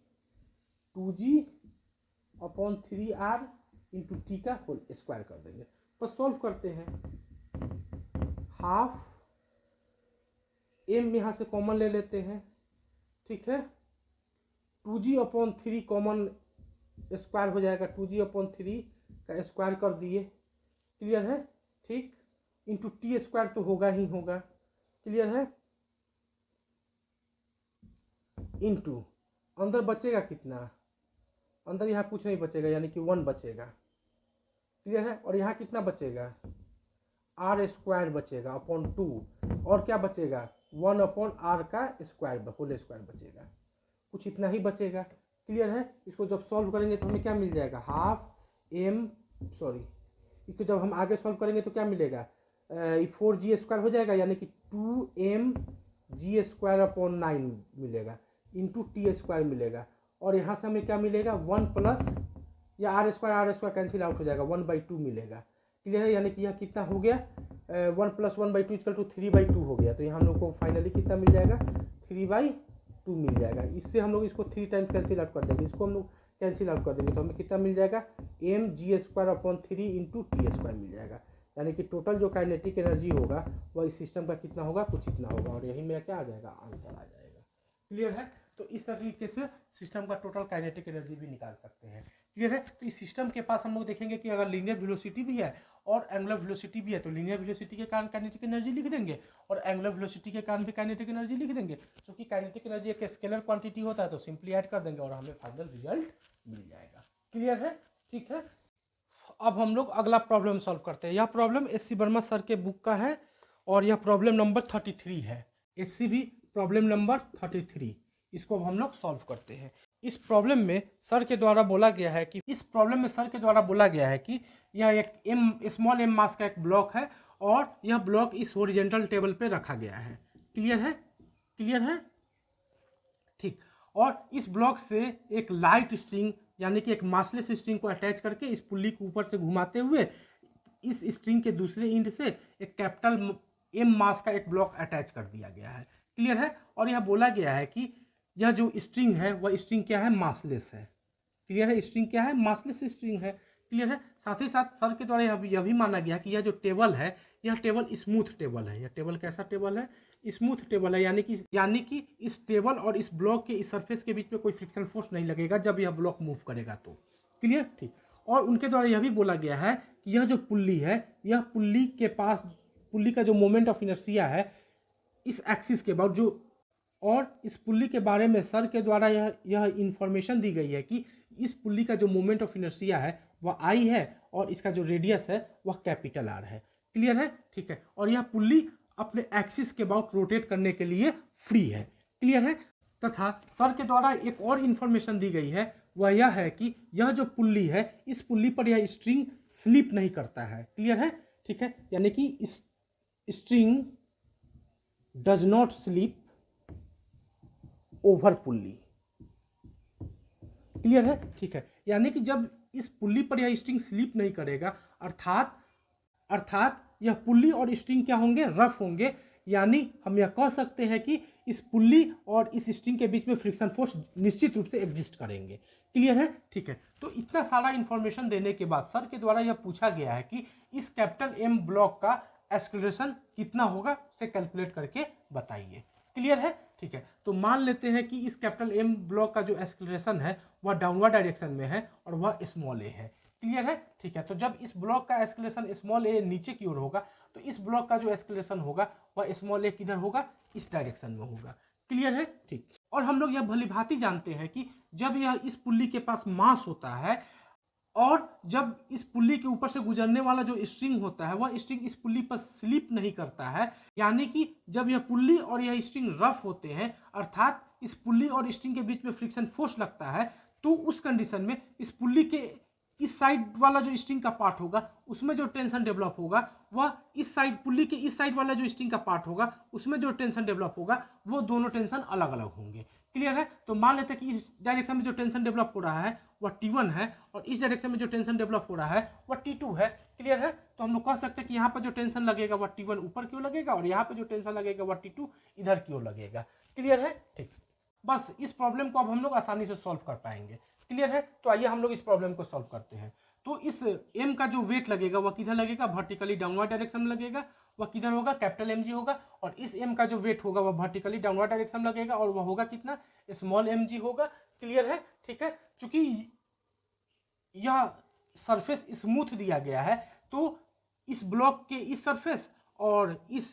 2g/3r into T का होल स्क्वायर कर देंगे। बस सॉल्व करते हैं, हाफ m यहाँ से कॉमन ले लेते हैं, ठीक है। 2g/3 कॉमन स्क्वायर हो जाएगा, 2g/3 का स्क्वायर कर दिए। क्लियर है, ठीक। इंटू टी स्क्वायर तो होगा ही होगा। क्लियर है, इंटू अंदर बचेगा कितना, अंदर यहाँ कुछ नहीं बचेगा, यानी कि 1 बचेगा। क्लियर है। और यहाँ कितना बचेगा, r² बचेगा अपॉन 2, और क्या बचेगा, 1/r का स्क्वायर, होल स्क्वायर बचेगा, कुछ इतना ही बचेगा। क्लियर है। इसको जब सॉल्व करेंगे तो हमें क्या मिल जाएगा, इसको जब हम आगे सॉल्व करेंगे तो क्या मिलेगा, 4g² हो जाएगा, यानी कि 2mg²/9 मिलेगा, इंटू टी स्क्वायर मिलेगा। और यहाँ से हमें क्या मिलेगा, 1 प्लस, या r² कैंसिल आउट हो जाएगा, 1/2 मिलेगा। क्लियर है, यानी कि यह कितना हो गया, 1 + 1/2 = 3/2 हो गया। तो यहाँ हम लोग को फाइनली कितना मिल जाएगा, 3/2 मिल जाएगा। इससे हम लोग इसको 3 टाइम कैंसिल आउट कर देंगे, इसको हम लोग कैंसिल आउट कर देंगे तो हमें कितना मिल जाएगा, mg²/3 इंटू टी स्क्वायर मिल जाएगा। यानी कि टोटल जो काइनेटिक एनर्जी होगा वह इस सिस्टम का कितना होगा, कुछ इतना होगा, और यही मेरा क्या आ जाएगा, आंसर आ जाएगा। क्लियर है। तो इस तरीके से सिस्टम का टोटल काइनेटिक एनर्जी भी निकाल सकते हैं। क्लियर है। तो इस सिस्टम के पास हम लोग देखेंगे कि अगर लीनियर वेलोसिटी भी है और एंगुलर वेलोसिटी भी है, तो लीनियर वेलोसिटी के कारण काइनेटिक एनर्जी लिख देंगे और एंगुलर वेलोसिटी के कारण भी काइनेटिक एनर्जी लिख देंगे। क्योंकि काइनेटिक एनर्जी एक स्केलर क्वांटिटी होता है, तो सिंपली ऐड कर देंगे और हमें फाइनल रिजल्ट मिल जाएगा। क्लियर है, ठीक है। अब हम लोग अगला प्रॉब्लम सॉल्व करते हैं। यह प्रॉब्लम SC वर्मा सर के बुक का है और यह प्रॉब्लम नंबर 33 है। SCV प्रॉब्लम नंबर 33, इसको अब हम लोग सॉल्व करते हैं। इस प्रॉब्लम में सर के द्वारा बोला गया है कि यह एक स्मॉल m मास का एक ब्लॉक है और यह ब्लॉक इस हॉरिजॉन्टल टेबल पे रखा गया है। क्लियर है, क्लियर है, ठीक। और इस ब्लॉक से एक लाइट स्ट्रिंग यानी कि एक मासलेस स्ट्रिंग को अटैच करके इस पुल्ली को ऊपर से घुमाते हुए इस स्ट्रिंग के दूसरे एंड से एक कैपिटल एम मास का एक ब्लॉक अटैच कर दिया गया है। क्लियर है। और यह बोला गया है कि यह जो स्ट्रिंग है वह स्ट्रिंग क्या है, मासलेस है। क्लियर है, स्ट्रिंग क्या है, मासलेस स्ट्रिंग है। क्लियर है। साथ ही साथ सर के द्वारा यह भी माना गया कि यह जो टेबल है यह टेबल स्मूथ टेबल है। यह टेबल कैसा टेबल है, स्मूथ टेबल है, यानी कि इस टेबल और इस ब्लॉक के इस सरफेस के बीच में कोई फ्रिक्शन फोर्स नहीं लगेगा जब यह ब्लॉक मूव करेगा तो। क्लियर, ठीक। और उनके द्वारा यह भी बोला गया है कि यह जो पुल्ली है, यह पुल्ली के पास, पुल्ली का जो मोमेंट ऑफ इनर्शिया है इस एक्सिस के बाद जो, और इस पुल्ली के बारे में सर के द्वारा यह इंफॉर्मेशन दी गई है कि इस पुल्ली का जो मोमेंट ऑफ इनर्शिया है वह आई है और इसका जो रेडियस है वह कैपिटल आर है। क्लियर है, ठीक है। और यह पुल्ली अपने एक्सिस के अबाउट रोटेट करने के लिए फ्री है। क्लियर है। तथा सर के द्वारा एक और इंफॉर्मेशन दी गई है, वह यह है कि यह जो पुल्ली है इस पुल्ली पर यह स्ट्रिंग स्लिप नहीं करता है। क्लियर है, ठीक है। यानी कि इस string does not slip over pulley. Clear है, ठीक है। यानी कि जब इस पुल्ली पर यह स्ट्रिंग स्लिप नहीं करेगा, अर्थात यह पुल्ली और स्ट्रिंग क्या होंगे, रफ होंगे। यानी हम यह कह सकते हैं कि इस पुल्ली और इस स्ट्रिंग के बीच में फ्रिक्शन फोर्स निश्चित रूप से एग्जिस्ट करेंगे। क्लियर है, ठीक है। तो इतना सारा इंफॉर्मेशन देने के बाद सर के द्वारा यह पूछा गया है कि इस कैपिटल एम ब्लॉक का एक्सेलरेशन कितना होगा, उसे कैलकुलेट करके बताइए। क्लियर है, ठीक है। तो मान लेते हैं कि इस कैपिटल एम ब्लॉक का जो एक्सेलरेशन है वह डाउनवर्ड डायरेक्शन में है और वह स्मॉल ए है। क्लियर है, ठीक है। तो जब इस ब्लॉक का एक्सेलरेशन स्मॉल ए नीचे की ओर होगा तो इस ब्लॉक का जो एक्सेलरेशन होगा वह स्मॉल ए किधर होगा, इस डायरेक्शन में होगा। क्लियर है, ठीक। और हम लोग यह भलीभांति जानते हैं कि जब यह इस पुल्ली के पास मास होता है और जब इस पुल्ली के ऊपर से गुजरने वाला जो स्ट्रिंग होता है वह स्ट्रिंग इस पुल्ली पर स्लिप नहीं करता है, यानी कि जब यह पुल्ली और यह स्ट्रिंग रफ होते हैं, अर्थात इस पुल्ली और स्ट्रिंग के बीच में फ्रिक्शन फोर्स लगता है, तो उस कंडीशन में इस पुल्ली के इस साइड वाला जो स्ट्रिंग का पार्ट होगा उसमें जो टेंशन डेवलप होगा वह इस साइड, पुल्ली के इस साइड वाला जो स्ट्रिंग का पार्ट होगा उसमें जो टेंशन डेवलप होगा वो दोनों टेंशन अलग अलग होंगे। क्लियर है। तो मान लेते हैं कि इस डायरेक्शन में जो टेंशन डेवलप हो रहा है वह T1 है और इस डायरेक्शन में जो टेंशन डेवलप हो रहा है वह T2 है। क्लियर है। तो हम लोग कह सकते हैं कि यहाँ पर जो टेंशन लगेगा वह T1 ऊपर की ओर लगेगा और यहाँ पर जो टेंशन लगेगा वह T2 इधर की ओर लगेगा। क्लियर है, ठीक। बस इस प्रॉब्लम को अब हम लोग आसानी से सॉल्व कर पाएंगे। क्लियर है। तो आइए हम लोग इस प्रॉब्लम को सॉल्व करते हैं। तो इस m का जो वेट लगेगा वह किधर लगेगा, वर्टिकली डाउनवर्ड डायरेक्शन में लगेगा। वह किधर होगा, कैपिटल mg होगा। और इस m का जो वेट होगा वह वर्टिकली डाउनवर्ड डायरेक्शन में लगेगा और वह होगा कितना, स्मॉल mg होगा। क्लियर है, ठीक है। चूंकि यह सरफेस स्मूथ दिया गया है तो इस ब्लॉक के इस सरफेस और इस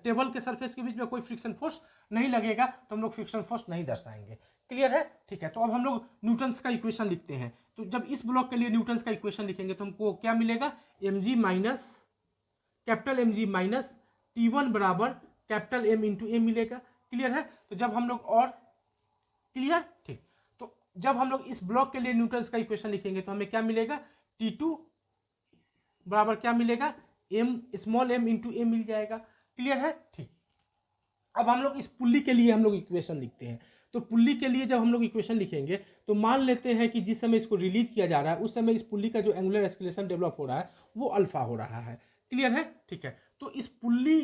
टेबल के सरफेस के बीच में कोई फ्रिक्शन फोर्स नहीं लगेगा, तो हम लोग फ्रिक्शन फोर्स नहीं दर्शाएंगे। क्लियर है, ठीक है। तो अब हम लोग न्यूटन्स का इक्वेशन लिखते हैं। तो जब इस ब्लॉक के लिए न्यूटन्स का इक्वेशन लिखेंगे तो हमको क्या मिलेगा, mg minus capital mg minus T1 बराबर कैपिटल M इंटू ए मिलेगा। क्लियर है। तो जब हम लोग और क्लियर, ठीक। तो जब हम लोग इस ब्लॉक के लिए न्यूटन्स का इक्वेशन लिखेंगे तो हमें क्या मिलेगा, T2 बराबर क्या मिलेगा, m स्मॉल m इंटू ए मिल जाएगा। क्लियर है, ठीक। अब हम लोग इस पुल्ली के लिए हम लोग इक्वेशन लिखते हैं। तो पुल्ली के लिए जब हम लोग इक्वेशन लिखेंगे तो मान लेते हैं कि जिस समय इसको रिलीज किया जा रहा है उस समय इस पुल्ली का जो एंगुलर एक्सेलरेशन डेवलप हो रहा है वो अल्फा हो रहा है। क्लियर है, ठीक है। तो इस पुल्ली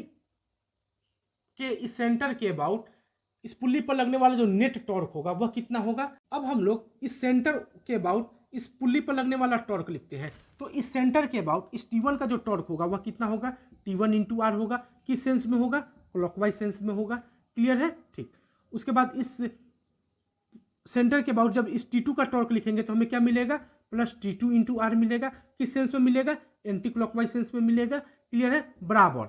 के इस सेंटर के अबाउट इस पुल्ली पर लगने वाला जो नेट टॉर्क होगा वह कितना होगा। अब हम लोग इस सेंटर के अबाउट इस पुल्ली पर लगने वाला टॉर्क लिखते हैं। तो इस सेंटर के अबाउट इस T1 का जो टॉर्क होगा वह कितना होगा, T1 इंटू आर होगा। किस सेंस में होगा, क्लॉकवाइज सेंस में होगा। क्लियर है, ठीक। उसके बाद इस सेंटर के अबाउट जब इस T2 का टॉर्क लिखेंगे तो हमें क्या मिलेगा, प्लस T2 इंटू आर मिलेगा। किस सेंस में मिलेगा, एंटी क्लॉकवाइज सेंस में मिलेगा। क्लियर है, बराबर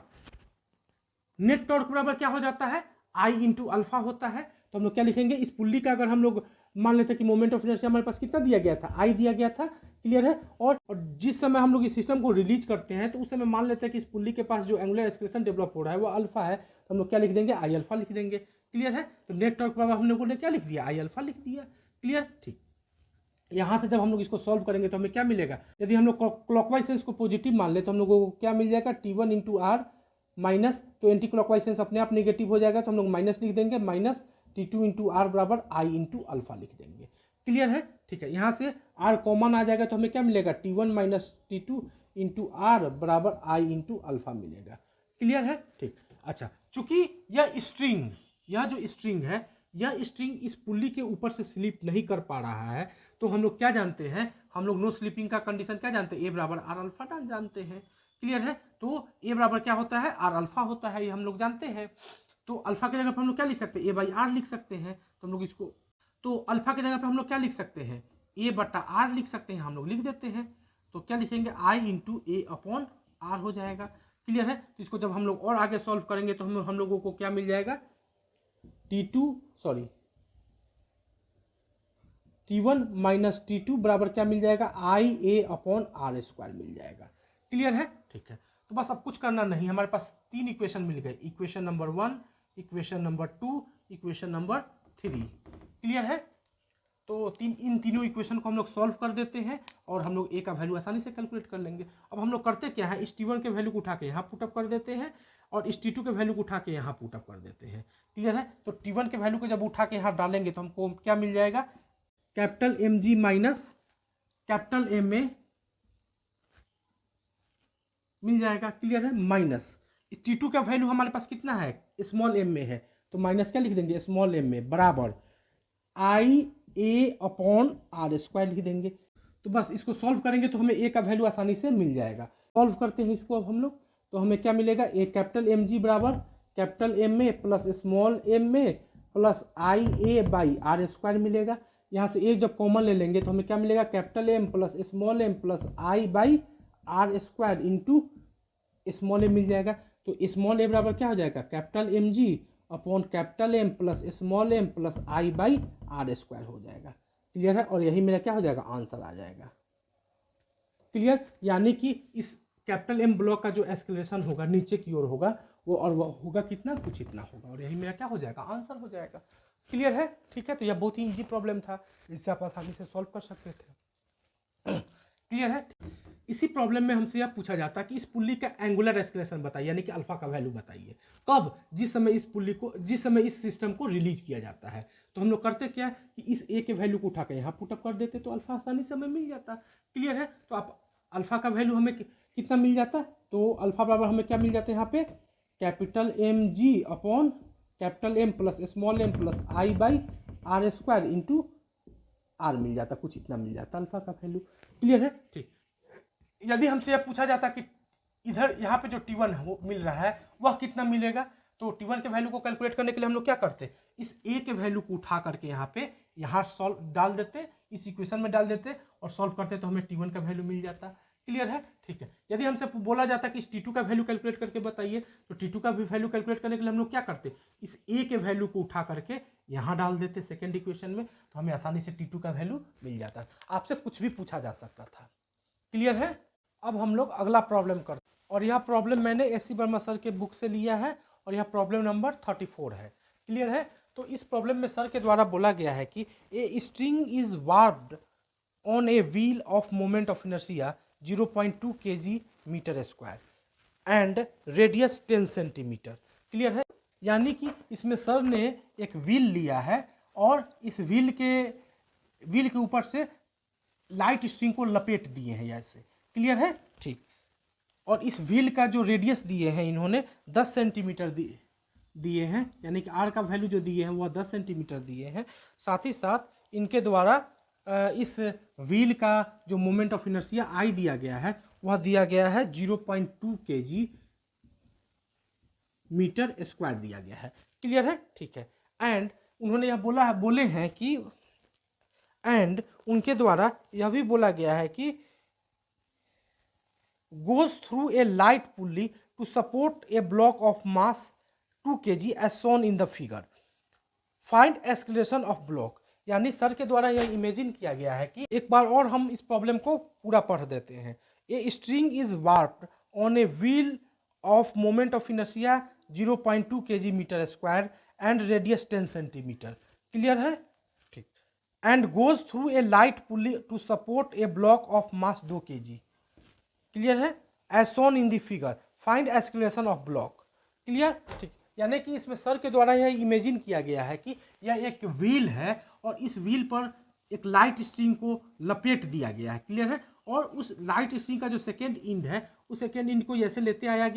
नेट टॉर्क बराबर क्या हो जाता है, I इंटू अल्फा होता है। तो हम लोग क्या लिखेंगे, इस पुल्ली का अगर हम लोग मान लेते हैं कि मोमेंट ऑफ इनर्शिया हमारे पास कितना दिया गया था, I दिया गया था। क्लियर है। और जिस समय हम लोग इस सिस्टम को रिलीज करते हैं तो उस समय मान लेते हैं कि इस पुल्ली के पास जो एंगुलर एक्सेलरेशन डेवलप हो रहा है वो अल्फा है, तो हम लोग क्या लिख देंगे, I अल्फा लिख देंगे। क्लियर है। तो नेट टॉर्क बराबर हम लोगों ने क्या लिख दिया, I अल्फा लिख दिया। क्लियर, ठीक। यहाँ से जब हम लोग इसको सॉल्व करेंगे तो हमें क्या मिलेगा, यदि हम लोग क्लॉकवाइज सेंस को पॉजिटिव मान ले तो हम लोगों को क्या मिल जाएगा, T1 इंटू आर माइनस, तो एंटी क्लॉकवाइज सेंस अपने आप नेगेटिव हो जाएगा तो हम लोग माइनस लिख देंगे, माइनस T2 इंटू आर बराबर I इंटू अल्फा लिख देंगे। क्लियर है, ठीक है। यहाँ से R कॉमन आ जाएगा तो हमें क्या मिलेगा, T1 minus T2 into are बराबर आई इंटू अल्फा मिलेगा। क्लियर है? ठीक। अच्छा, चूंकि यह स्ट्रिंग, यह जो स्ट्रिंग है, यह स्ट्रिंग इस पुल्ली के ऊपर से स्लिप नहीं कर पा रहा है, तो हम लोग क्या जानते हैं, हम लोग नो स्लिपिंग का कंडीशन क्या जानते हैं, ए बराबर आर अल्फा जानते हैं। क्लियर है? तो ए बराबर क्या होता है, आर अल्फा होता है, ये हम लोग जानते हैं। तो अल्फा की जगह पर हम लोग क्या लिख सकते हैं, ए बाई आर लिख सकते हैं। तो हम लोग इसको, तो अल्फा की जगह पर हम लोग क्या लिख सकते हैं, ए बटा आर लिख सकते हैं, हम लोग लिख देते हैं। तो क्या लिखेंगे, आई इंटू ए अपॉन आर हो जाएगा। क्लियर है? तो इसको जब हम लोग और आगे सॉल्व करेंगे तो हम लोगों को क्या मिल जाएगा, T1 माइनस T2 बराबर क्या मिल जाएगा, आई ए अपॉन आर स्क्वायर मिल जाएगा। क्लियर है? ठीक है। तो बस अब कुछ करना नहीं, हमारे पास 3 इक्वेशन मिल गए, equation number 1, equation number 2, equation number 3। Clear है? तो इन तीनों इक्वेशन को हम लोग सॉल्व कर देते हैं और हम लोग ए का वैल्यू आसानी से कैलकुलेट कर लेंगे। अब हम लोग करते क्या है, इस T1 के वैल्यू को उठा के यहाँ पुटअप कर देते हैं और इस T2 के वैल्यू को उठा के यहाँ पुटअप कर देते हैं। क्लियर है? तो T1 के वैल्यू को जब उठा के यहाँ डालेंगे तो हमको क्या मिल जाएगा, capital M G minus capital M A मिल जाएगा। क्लियर है? माइनस T2 का वैल्यू हमारे पास कितना है, स्मॉल एम में है, तो माइनस क्या लिख देंगे, स्मॉल एम में बराबर आई ए अपॉन आर स्क्वायर लिख देंगे। तो बस इसको सॉल्व करेंगे तो हमें ए का वैल्यू आसानी से मिल जाएगा। सॉल्व करते हैं इसको अब हम लोग, तो हमें क्या मिलेगा, ए कैपिटल एम जी बराबर capital M A plus small m A plus I A by R square मिलेगा। यहाँ से एक जब कॉमन ले लेंगे तो हमें क्या मिलेगा, capital M plus small M plus I by R square into small M मिल जाएगा। तो स्मॉल ए बराबर क्या हो जाएगा, capital M G upon capital M plus small M plus I by R square हो जाएगा। क्लियर है? और यही मेरा क्या हो जाएगा, आंसर आ जाएगा। क्लियर? यानी कि इस कैपिटल एम ब्लॉक का जो एक्सेलरेशन होगा नीचे की ओर होगा वो, और वो होगा कितना, कुछ इतना होगा, और यही मेरा क्या हो जाएगा, आंसर हो जाएगा। क्लियर है? ठीक है। तो यह बहुत ही इजी प्रॉब्लम था, इससे आप आसानी से सॉल्व कर सकते थे। क्लियर है? इसी प्रॉब्लम में हमसे यह पूछा जाता है कि इस पुल्ली का एंगुलर एक्सेलरेशन बताइए, यानी कि अल्फा का वैल्यू बताइए, कब, जिस समय इस पुल्ली को, जिस समय इस सिस्टम को रिलीज किया जाता है। तो हम लोग करते क्या कि इस ए के वैल्यू को उठा के यहाँ पुटअप कर देते तो अल्फा आसानी से हमें मिल जाता। क्लियर है? तो आप अल्फा का वैल्यू हमें कितना मिल जाता, तो अल्फा बराबर हमें क्या मिल जाता है यहाँ पे, capital M G upon capital M plus small M plus I by R square into R मिल जाता, कुछ इतना मिल जाता अल्फा का वैल्यू। क्लियर है? ठीक। यदि हमसे यह पूछा जाता कि इधर यहाँ पे जो T1 मिल रहा है वह कितना मिलेगा, तो T1 के वैल्यू को कैलकुलेट करने के लिए हम लोग क्या करते, इस ए के वैल्यू को उठा करके यहाँ सॉल्व डाल देते, इस इक्वेशन में डाल देते और सॉल्व करते तो हमें T1 का वैल्यू मिल जाता। क्लियर है? ठीक है। यदि हमसे बोला जाता कि इस T2 का वैल्यू कैलकुलेट करके बताइए, तो T2 का भी वैल्यू कैलकुलेट करने के लिए हम लोग क्या करते, इस ए के वैल्यू को उठा करके यहाँ डाल देते सेकेंड इक्वेशन में, तो हमें आसानी से T2 का वैल्यू मिल जाता। आपसे कुछ भी पूछा जा सकता था। क्लियर है? अब हम लोग अगला प्रॉब्लम करते हैं, और यह प्रॉब्लम मैंने एस सी वर्मा सर के बुक से लिया है और यह प्रॉब्लम नंबर 34 है। क्लियर है? तो इस प्रॉब्लम में सर के द्वारा बोला गया है कि a string is warped on a wheel of moment of inertia 0.2 kg metre square and radius 10 centimetre. Clear है? यानी कि इसमें सर ने एक व्हील लिया है और इस व्हील के ऊपर से लाइट स्ट्रिंग को लपेट दिए हैं ऐसे। क्लियर है? ठीक। और इस व्हील का जो रेडियस दिए हैं इन्होंने 10 सेंटीमीटर दिए हैं, यानी कि आर का वैल्यू जो दिए हैं वह 10 सेंटीमीटर दिए हैं। साथ ही साथ इनके द्वारा इस व्हील का जो मोमेंट ऑफ इनर्शिया आई दिया गया है वह दिया गया है 0.2 kg मीटर स्क्वायर दिया गया है। क्लियर है? ठीक है। एंड उन्होंने यह बोले हैं कि एंड उनके द्वारा यह भी बोला गया है कि goes through a light pulley to support a block of mass 2 kg as shown in the figure. Find acceleration of block. यानी सर के द्वारा यह इमेजिन किया गया है कि एक बार और हम इस प्रॉब्लम को पूरा पढ़ देते हैं। A string is warped on a wheel of moment of inertia 0.2 kg metre square and radius 10 centimetre. Clear है? ठीक। And goes through a light pulley to support a block of mass 2 kg। Clear है? As shown in the figure find acceleration of block. Clear? ठीक। यानी कि इसमें sir के द्वारा यह इमेजिन किया गया है कि यह एक व्हील है और इस व्हील पर एक लाइट स्ट्रिंग को लपेट दिया गया है। क्लियर है? और उस लाइट स्ट्रिंग का जो सेकेंड इंड है उस सेकेंड इंड को ऐसे लेते आया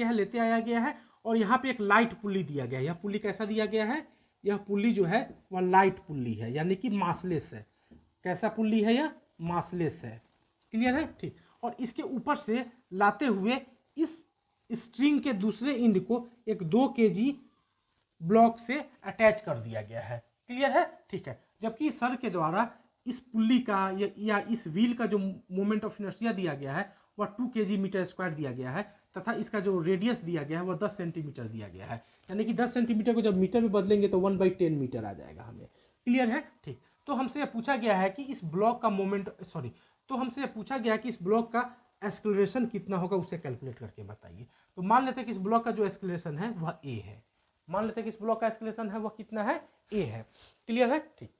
गया है और यहाँ पे एक लाइट पुल्ली दिया गया है। यह पुल्ली कैसा दिया गया है? यह पुल्ली जो है वह लाइट पुल्ली है, यानी कि मासलेस है। कैसा पुल्ली है? यह मासलेस है। क्लियर है? ठीक। और इसके ऊपर से लाते हुए इस स्ट्रिंग के दूसरे इंड को एक 2 kg ब्लॉक से अटैच कर दिया गया है। क्लियर है? ठीक है। जबकि सर के द्वारा इस पुल्ली का या इस व्हील का जो मोमेंट ऑफ इनर्शिया दिया गया है वह 2 kg मीटर स्क्वायर दिया गया है तथा इसका जो रेडियस दिया गया है वह 10 सेंटीमीटर दिया गया है। यानी कि 10 सेंटीमीटर को जब मीटर में बदलेंगे तो 1/10 मीटर आ जाएगा हमें। क्लियर है? ठीक। तो हमसे यह पूछा गया है कि इस ब्लॉक का मोमेंट तो हमसे यह पूछा गया है कि इस ब्लॉक का एक्सेलरेशन कितना होगा, उसे कैलकुलेट करके बताइए। तो मान लेते हैं कि इस ब्लॉक का जो एक्सेलरेशन है वह ए है। मान लेते हैं कि इस ब्लॉक का एक्सेलरेशन है वह कितना है? ए है। क्लियर है? ठीक।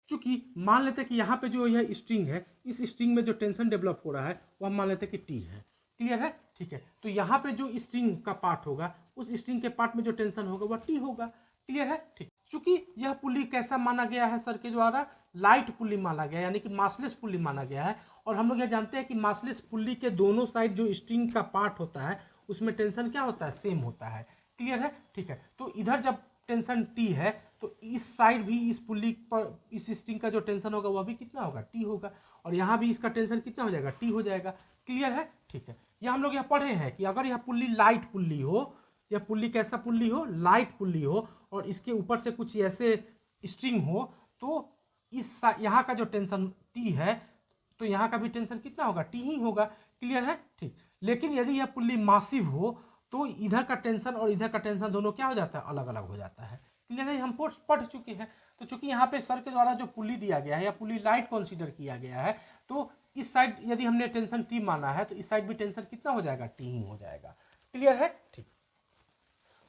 चूंकि मान लेते हैं कि यहाँ पे जो यह स्ट्रिंग है, इस स्ट्रिंग में जो टेंशन डेवलप हो रहा है वह मान लेते हैं कि टी है। क्लियर है? ठीक है। तो यहाँ पे जो स्ट्रिंग का पार्ट होगा उस स्ट्रिंग के पार्ट में जो टेंशन होगा वह टी होगा। क्लियर है? ठीक। चूंकि यह पुल्ली कैसा माना गया है सर के द्वारा? लाइट पुल्ली माना गया, यानी कि मासलेस पुल्ली माना गया है। और हम लोग यह जानते हैं कि मासलेस पुल्ली के दोनों साइड जो स्ट्रिंग का पार्ट होता है उसमें टेंशन क्या होता है? सेम होता है। क्लियर है? ठीक है। तो इधर जब टेंशन टी है तो इस साइड भी इस पुल्ली पर इस स्ट्रिंग का जो टेंशन होगा वह भी कितना होगा? टी होगा। और यहाँ भी इसका टेंशन कितना हो जाएगा? टी हो जाएगा। क्लियर है? ठीक है। यह हम लोग यह पढ़े हैं कि अगर यह पुल्ली लाइट पुल्ली हो, यह पुल्ली कैसा पुल्ली हो? लाइट पुल्ली हो, और इसके ऊपर से कुछ ऐसे स्ट्रिंग हो तो इस यहाँ का जो टेंशन टी है तो यहाँ का भी टेंशन कितना होगा? टी ही होगा। क्लियर है? ठीक। लेकिन यदि यह पुल्ली मासिव हो तो इधर का टेंशन और इधर का टेंशन दोनों क्या हो जाता है? अलग अलग हो जाता है। क्लियर है? हम पढ़ चुके हैं। तो चूंकि यहाँ पे सर के द्वारा जो पुल्ली दिया गया है या पुल्ली लाइट कंसीडर किया गया है तो इस साइड यदि हमने टेंशन टी माना है तो इस साइड भी टेंशन कितना हो जाएगा? टी ही हो जाएगा। क्लियर है? ठीक।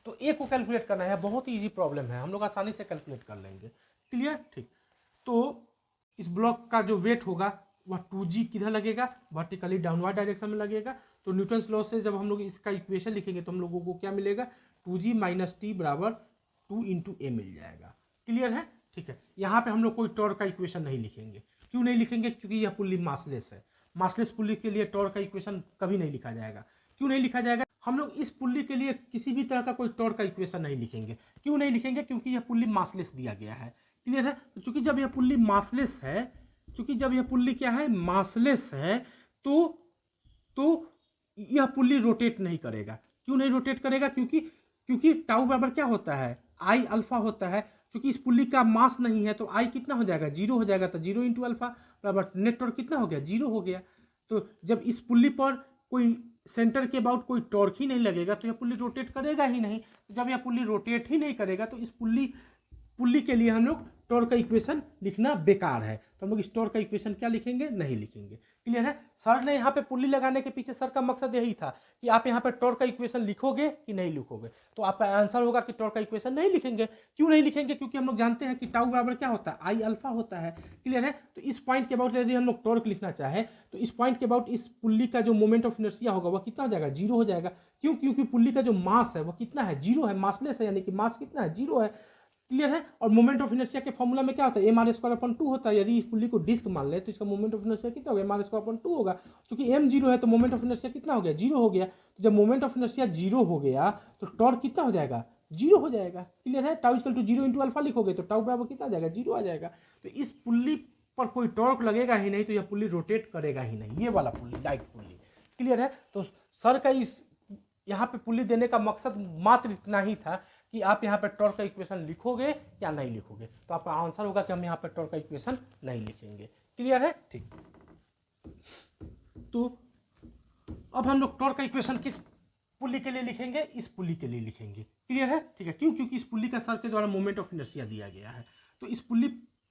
तो ए को कैलकुलेट करना है, बहुत ही ईजी प्रॉब्लम है, हम लोग आसानी से कैलकुलेट कर लेंगे। क्लियर? ठीक। तो इस ब्लॉक का जो वेट होगा वह 2g किधर लगेगा? वर्टिकली डाउनवर्ड डायरेक्शन में लगेगा। तो न्यूटन्स लॉ से जब हम लोग इसका इक्वेशन लिखेंगे तो हम लोगों को क्या मिलेगा? 2g - t बराबर 2 × a मिल जाएगा। क्लियर है? ठीक है। यहाँ पे हम लोग कोई टॉर्क का इक्वेशन नहीं लिखेंगे। क्यों नहीं लिखेंगे? क्योंकि यह पुल्ली मासलेस है। मासलेस पुल्ली के लिए टॉर्क का इक्वेशन कभी नहीं लिखा जाएगा। क्यों नहीं लिखा जाएगा? हम लोग इस पुल्ली के लिए किसी भी तरह का कोई टॉर्क का इक्वेशन नहीं लिखेंगे। क्यों नहीं लिखेंगे? क्योंकि यह पुल्ली मासलेस दिया गया है। क्लियर है? तो चूंकि जब यह पुल्ली मासलेस है, चूंकि जब यह पुल्ली क्या है? मासलेस है, तो यह पुल्ली रोटेट नहीं करेगा। क्यों नहीं रोटेट करेगा? क्योंकि टाउ बराबर क्या होता है? आई अल्फा होता है। क्योंकि इस पुल्ली का मास नहीं है तो आई कितना हो जाएगा? 0 हो जाएगा। तो 0 × अल्फा बराबर नेट टॉर्क कितना हो गया? 0 हो गया। तो जब इस पुल्ली पर कोई सेंटर के अबाउट कोई टॉर्क ही नहीं लगेगा तो यह पुल्ली रोटेट करेगा ही नहीं। तो जब यह पुल्ली रोटेट ही नहीं करेगा तो इस पुल्ली के लिए हम लोग टॉर्क का इक्वेशन लिखना बेकार है। तो हम लोग इस टॉर्क का इक्वेशन क्या लिखेंगे? नहीं लिखेंगे। क्लियर है? सर ने यहाँ पे पुल्ली लगाने के पीछे सर का मकसद यही था कि आप यहाँ पे टॉर्क का इक्वेशन लिखोगे कि नहीं लिखोगे। तो आपका आंसर होगा कि टॉर्क का इक्वेशन नहीं लिखेंगे। क्यों नहीं लिखेंगे? क्योंकि हम लोग जानते हैं कि टाउ बराबर क्या होता है? आई अल्फा होता है। क्लियर है? तो इस पॉइंट के अबाउट यदि हम लोग टॉर्क लिखना चाहे तो इस पॉइंट के अबाउट इस पुल्ली का जो मोमेंट ऑफ इनर्शिया होगा वह कितना हो जाएगा? 0 हो जाएगा। क्यों? क्योंकि पुल्ली का जो मास है वह कितना है? 0 है। मासलेस है, यानी कि मास कितना है? 0 है। क्लियर है? और मोमेंट ऑफ इनर्शिया के फॉर्मूला में क्या होता है? m r² / 2 होता है। यदि इस पुल्ली को डिस्क मान ले तो इसका मोमेंट ऑफ इनर्शिया कितना होगा? m r² / 2 होगा। क्योंकि m 0 है तो मोमेंट ऑफ इनर्शिया कितना हो गया? 0 हो गया। तो जब मोमेंट ऑफ इनर्शिया 0 हो गया तो टॉर्क कितना हो जाएगा? 0 हो जाएगा। क्लियर है? टाउ = 0 × अल्फा लिखोगे तो टाउ बराबर कितना आ जाएगा? 0 आ जाएगा। तो इस पुल्ली पर कोई टॉर्क लगेगा ही नहीं तो यह पुल्ली रोटेट करेगा ही नहीं। ये वाला पुल्ली, लाइट पुल्ली। क्लियर है? तो सर का इस यहाँ पे पुल्ली देने का मकसद मात्र इतना ही था कि आप यहाँ पे टॉर्क का इक्वेशन लिखोगे या नहीं लिखोगे। तो आपका आंसर होगा कि हम यहाँ पे टॉर्क का इक्वेशन नहीं लिखेंगे। क्लियर है? ठीक। तो अब हम लोग टॉर्क का इक्वेशन किस पुल्ली के लिए लिखेंगे? इस पुल्ली के लिए लिखेंगे। क्लियर है? ठीक है। क्यों? क्योंकि इस पुल्ली का सर के द्वारा मोमेंट ऑफ इनर्शिया दिया गया है। तो इस पुल्ली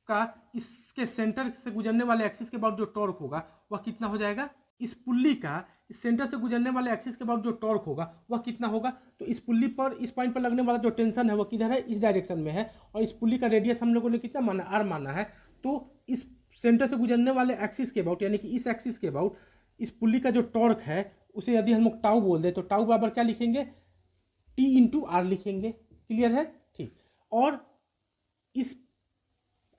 का इसके सेंटर से गुजरने वाले एक्सिस के बाद जो टॉर्क होगा वह कितना हो जाएगा? इस पुल्ली का इस सेंटर से गुजरने वाले एक्सिस के बाद जो टॉर्क होगा वह कितना होगा? तो इस पुल्ली पर इस पॉइंट पर लगने वाला जो टेंशन है वह किधर है? इस डायरेक्शन में है। और इस पुल्ली का रेडियस हम लोगों ने कितना माना? r माना है। तो इस सेंटर से गुजरने वाले एक्सिस के अबाउट, यानी कि इस एक्सिस के अबाउट इस पुल्ली का जो टॉर्क है उसे यदि हम लोग टाउ बोल दे तो टाउ बराबर क्या लिखेंगे? t × r लिखेंगे। क्लियर है? ठीक। और इस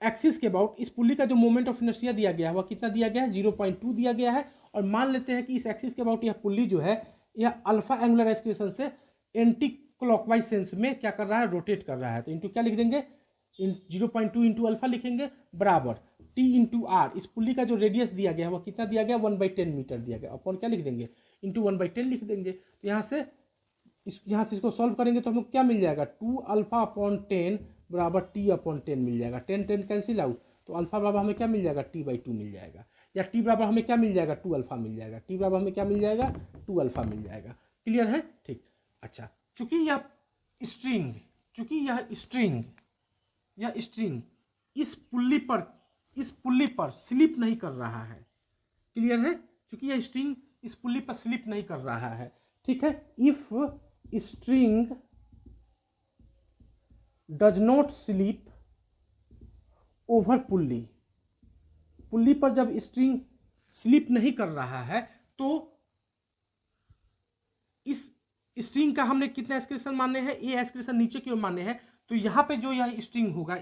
एक्सिस के अबाउट इस पुल्ली का जो मोमेंट ऑफ इनर्शिया दिया गया है वह कितना दिया गया है, 0.2 दिया गया है। और मान लेते हैं कि इस एक्सिस के अबाउट यह पुल्ली जो है यह अल्फा एंगुलर एक्सीलरेशन से एंटी क्लॉकवाइज सेंस में क्या कर रहा है, रोटेट कर रहा है। तो इंटू क्या लिख देंगे, 0.2 इंटू अल्फा लिखेंगे बराबर टी इंटू आर। इस पुल्ली का जो रेडियस दिया गया है वह कितना दिया गया, 1/10 मीटर दिया गया। अपॉन क्या लिख देंगे, इंटू 1/10 लिख देंगे। तो यहाँ से इसको सॉल्व करेंगे तो हमको क्या मिल जाएगा, 2 अल्फा अपॉन 10 बराबर टी अपॉन 10 मिल जाएगा। 10 10 कैंसिल आउट, तो अल्फा बराबर हमें क्या मिल जाएगा, t/2 मिल जाएगा। या टी बराबर हमें क्या मिल जाएगा, 2 अल्फा मिल जाएगा। टी बराबर हमें क्या मिल जाएगा, 2 अल्फा मिल जाएगा। क्लियर है, ठीक। अच्छा, चूंकि यह स्ट्रिंग इस पुल्ली पर स्लिप नहीं कर रहा है। क्लियर है, चूंकि यह स्ट्रिंग इस पुल्ली पर स्लिप नहीं कर रहा है, ठीक है। If string does not slip over pulley पर जब स्ट्रिंग स्लिप नहीं कर रहा है तो इस स्ट्रिंग का हमने कितना एक्सक्रेशन माने हैं, ए एक्सक्रेशन नीचे की ओर माने हैं। तो यहाँ पे जो यह स्ट्रिंग होगा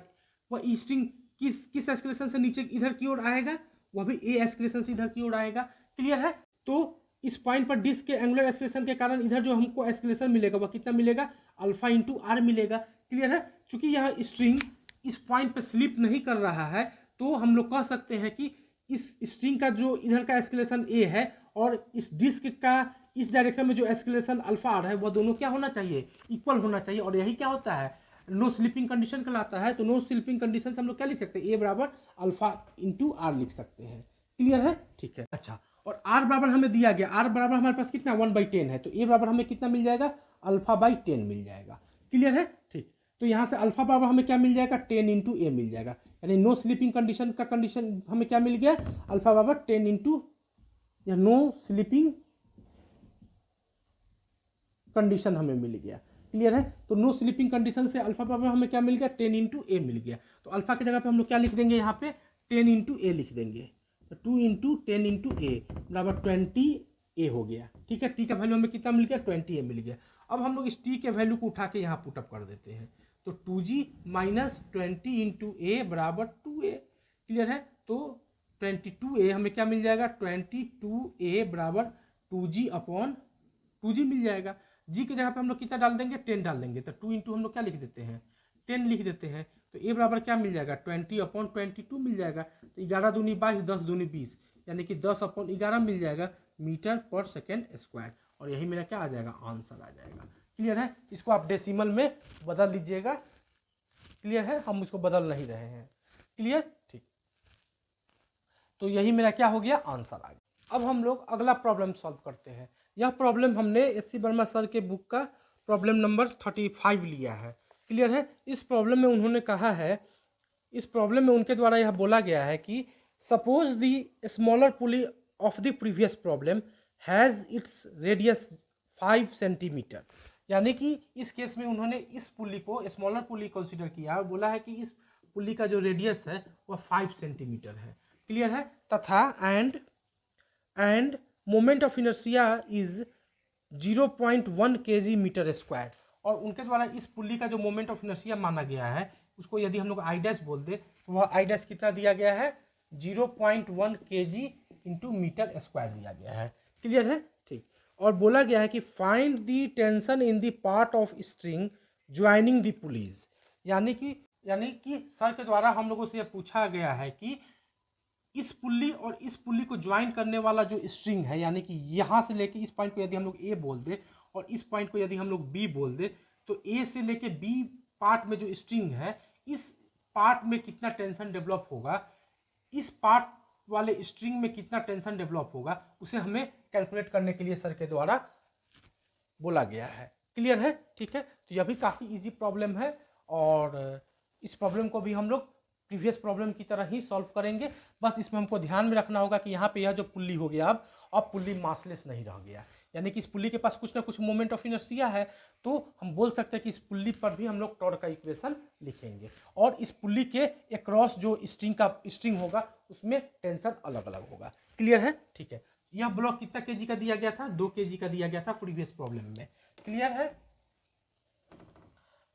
वह स्ट्रिंग किस एक्सक्रेशन से नीचे इधर की ओर आएगा, वह भी ए एक्सक्रेशन से इधर की ओर आएगा। क्लियर है, तो इस पॉइंट पर डिस्क के एंगुलर एक्सक्रेशन के कारण इधर जो हमको एक्सक्रेशन मिलेगा वह कितना मिलेगा, अल्फा इंटू आर मिलेगा। क्लियर है, चूंकि यह स्ट्रिंग इस पॉइंट पर स्लिप नहीं कर रहा है तो हम लोग कह सकते हैं कि इस स्ट्रिंग का जो इधर का एक्सक्रेशन ए है और इस डिस्क का इस डायरेक्शन में जो एक्सक्रेशन अल्फा आर है वह दोनों क्या होना चाहिए, इक्वल होना चाहिए। और यही क्या होता है, नो स्लिपिंग कंडीशन कहलाता है। तो नो स्लिपिंग कंडीशन से हम लोग क्या लिख सकते हैं, ए बराबर अल्फा इंटू आर लिख सकते हैं। क्लियर है, ठीक है। अच्छा, और आर बराबर हमें दिया गया, आर बराबर हमारे पास कितना 1/10 है। तो ए बराबर हमें कितना मिल जाएगा, अल्फा/10 मिल जाएगा। क्लियर है, ठीक। तो यहाँ से अल्फा बराबर हमें क्या मिल जाएगा, 10 इंटू ए मिल जाएगा। यानी नो स्लीपिंग कंडीशन का कंडीशन हमें क्या मिल गया, अल्फा बराबर 10 इंटू, या नो स्लीपिंग कंडीशन हमें मिल गया। क्लियर है, तो नो स्लीपिंग कंडीशन से अल्फा बराबर हमें क्या मिल गया, 10 इंटू ए मिल गया। तो अल्फा की जगह पे हम लोग क्या लिख देंगे, यहाँ पे 10 इंटू ए लिख देंगे। तो 2 इंटू 10 इंटू ए बराबर 20 ए हो गया। ठीक है, टी का वैल्यू हमें कितना मिल गया, 20 ए मिल गया। अब हम लोग इस टी के वैल्यू को उठा के यहाँ पुटअप कर देते हैं। तो 2g माइनस 20 इंटू ए बराबर 2a। क्लियर है, तो 22a हमें क्या मिल जाएगा, 22a बराबर 2g अपॉन 2g मिल जाएगा। g की जगह पे हम लोग कितना डाल देंगे, 10 डाल देंगे। तो 2 इंटू हम लोग क्या लिख देते हैं, 10 लिख देते हैं। तो a बराबर क्या मिल जाएगा, 20 अपॉन 22 मिल जाएगा। तो 11 दूनी 22, 10 दूनी 20, यानी कि 10 अपॉन 11 मिल जाएगा मीटर पर सेकेंड स्क्वायर। और यही मेरा क्या आ जाएगा, आंसर आ जाएगा। क्लियर है, इसको आप डेसिमल में बदल लीजिएगा। क्लियर है, हम इसको बदल नहीं रहे हैं। क्लियर, ठीक। तो यही मेरा क्या हो गया, आंसर आ गया। अब हम लोग अगला प्रॉब्लम सॉल्व करते हैं। यह प्रॉब्लम हमने एस सी वर्मा सर के बुक का प्रॉब्लम नंबर 35 लिया है। क्लियर है, इस प्रॉब्लम में उन्होंने कहा है, इस प्रॉब्लम में उनके द्वारा यह बोला गया है कि suppose the smaller pulley of the previous problem has its radius 5 centimetre. यानी कि इस केस में उन्होंने इस पुली को स्मॉलर पुली कंसीडर किया और बोला है कि इस पुली का जो रेडियस है वह 5 सेंटीमीटर है। क्लियर है, तथा and moment of inertia is 0.1 kg metre square. और उनके द्वारा इस पुली का जो मोमेंट ऑफ इनर्शिया माना गया है उसको यदि हम लोग आई डैश बोल दे तो वह आई डैश कितना दिया गया है, 0.1 kg इंटू मीटर स्क्वायर दिया गया है। क्लियर है, ठीक। और बोला गया है कि find the tension in the part of string joining the pulleys. यानी कि सर के द्वारा हम लोगों से यह पूछा गया है कि इस पुल्ली और इस पुल्ली को ज्वाइन करने वाला जो स्ट्रिंग है, यानी कि यहाँ से लेके इस पॉइंट को यदि हम लोग ए बोल दे और इस पॉइंट को यदि हम लोग बी बोल दे, तो ए से लेके बी पार्ट में जो स्ट्रिंग है इस पार्ट में कितना टेंशन डेवलप होगा, इस पार्ट वाले स्ट्रिंग में कितना टेंशन डेवलप होगा, उसे हमें कैलकुलेट करने के लिए सर के द्वारा बोला गया है। क्लियर है, ठीक है। तो यह भी काफ़ी इजी प्रॉब्लम है और इस प्रॉब्लम को भी हम लोग प्रीवियस प्रॉब्लम की तरह ही सॉल्व करेंगे। बस इसमें हमको ध्यान में रखना होगा कि यहाँ पे यह जो पुल्ली हो गया अब पुल्ली मासलेस नहीं रह गया, यानी कि इस पुल्ली के पास कुछ ना कुछ मोमेंट ऑफ इनर्शिया है। तो हम बोल सकते हैं कि इस पुल्ली पर भी हम लोग टॉर्क का इक्वेशन लिखेंगे और इस पुल्ली के अक्रॉस जो स्ट्रिंग होगा उसमें टेंशन अलग अलग होगा। क्लियर है, ठीक है। यह ब्लॉक कितना केजी का दिया गया था, 2 kg का दिया गया था प्रीवियस प्रॉब्लम में। क्लियर है,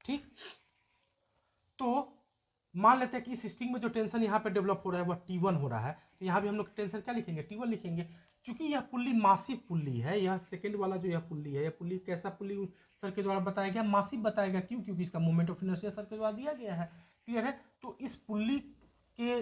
ठीक। तो मान लेते हैं कि इस स्ट्रिंग में जो टेंशन यहाँ पे डेवलप हो रहा है वह T1 हो रहा है, तो यहाँ भी हम लोग टेंशन क्या लिखेंगे, T1 लिखेंगे। चूंकि यह पुल्ली मासिव पुल्ली है, यह सेकंड वाला जो यह पुल्ली है, यह पुल्ली कैसा पुल्ली सर के द्वारा बताया गया, मासिव बताया गया। क्यों? क्योंकि इसका मोमेंट ऑफ इनर्शिया सर के द्वारा दिया गया है। क्लियर है? तो इस पुल्ली के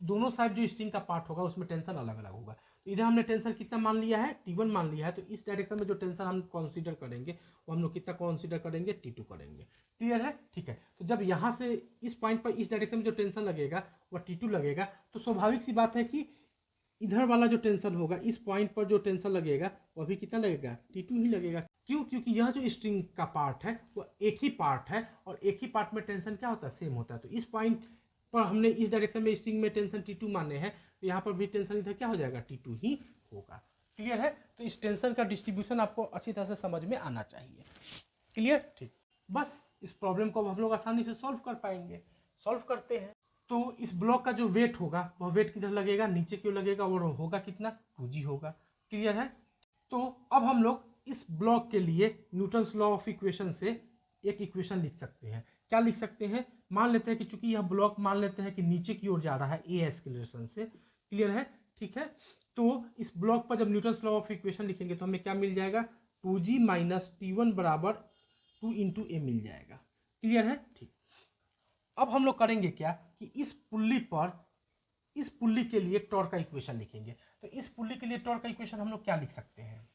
दोनों साइड जो स्ट्रिंग का पार्ट होगा उसमें टेंशन अलग अलग होगा। तो इधर हमने टेंशन कितना मान लिया है, T1 मान लिया है। तो इस डायरेक्शन में जो टेंशन हम कंसीडर करेंगे वो हम लोग कितना कंसीडर करेंगे, T2 करेंगे। क्लियर है? ठीक है। तो जब यहाँ से इस पॉइंट पर इस डायरेक्शन में जो टेंशन लगेगा वह T2 लगेगा, तो स्वाभाविक सी बात है कि इधर वाला जो टेंशन होगा, इस पॉइंट पर जो टेंशन लगेगा वह भी कितना लगेगा, T2 ही लगेगा। क्यों? क्योंकि यह जो स्ट्रिंग का पार्ट है वह एक ही पार्ट है, और एक ही पार्ट में टेंशन क्या होता है, सेम होता है। तो इस पॉइंट पर हमने इस डायरेक्शन में स्ट्रिंग में टेंशन T2 माने हैं, तो यहाँ पर भी टेंशन इधर क्या हो जाएगा, T2 ही होगा। क्लियर है? तो इस टेंशन का डिस्ट्रीब्यूशन आपको अच्छी तरह से समझ में आना चाहिए। क्लियर? ठीक। बस इस प्रॉब्लम को हम लोग आसानी से सॉल्व कर पाएंगे। सॉल्व करते हैं। तो इस ब्लॉक का जो वेट होगा वह वेट किधर लगेगा, नीचे क्यों लगेगा, और होगा कितना, 2g होगा। क्लियर है? तो अब हम लोग इस ब्लॉक के लिए न्यूटन्स लॉ ऑफ इक्वेशन से एक इक्वेशन लिख सकते हैं। क्या लिख सकते हैं? मान लेते हैं कि चूंकि यह ब्लॉक मान लेते हैं कि नीचे की ओर जा रहा है ए एक्सीलरेशन से। क्लियर है? ठीक है। तो इस ब्लॉक पर जब न्यूटन्स लॉ ऑफ इक्वेशन लिखेंगे तो हमें क्या मिल जाएगा, 2g माइनस T1 बराबर 2 इंटू ए मिल जाएगा। क्लियर है? ठीक। अब हम लोग करेंगे क्या कि इस पुल्ली के लिए टॉर्क का इक्वेशन लिखेंगे। तो इस पुल्ली के लिए टॉर्क का इक्वेशन हम लोग क्या लिख सकते हैं,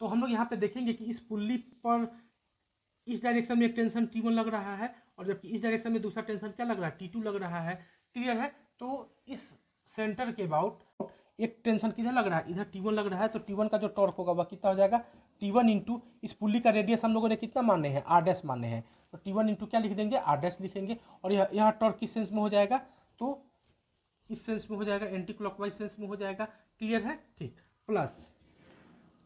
तो हम लोग यहाँ पे देखेंगे कि इस पुल्ली पर इस डायरेक्शन में एक टेंशन T1 लग रहा है, और जबकि इस डायरेक्शन में दूसरा टेंशन क्या लग रहा है, T2 लग रहा है। क्लियर है? तो इस सेंटर के अबाउट एक टेंशन किधर लग रहा है, इधर T1 लग रहा है। तो T1 का जो टॉर्क होगा वह कितना हो जाएगा, T1 इंटू इस पुल्ली का रेडियस हम लोगों ने कितना माने हैं, R डैश माने हैं। तो T1 इंटू क्या लिख देंगे, R डैश लिखेंगे। और यह टॉर्क किस सेंस में हो जाएगा, तो इस सेंस में हो जाएगा, एंटी क्लॉकवाइज सेंस में हो जाएगा। क्लियर है? ठीक। प्लस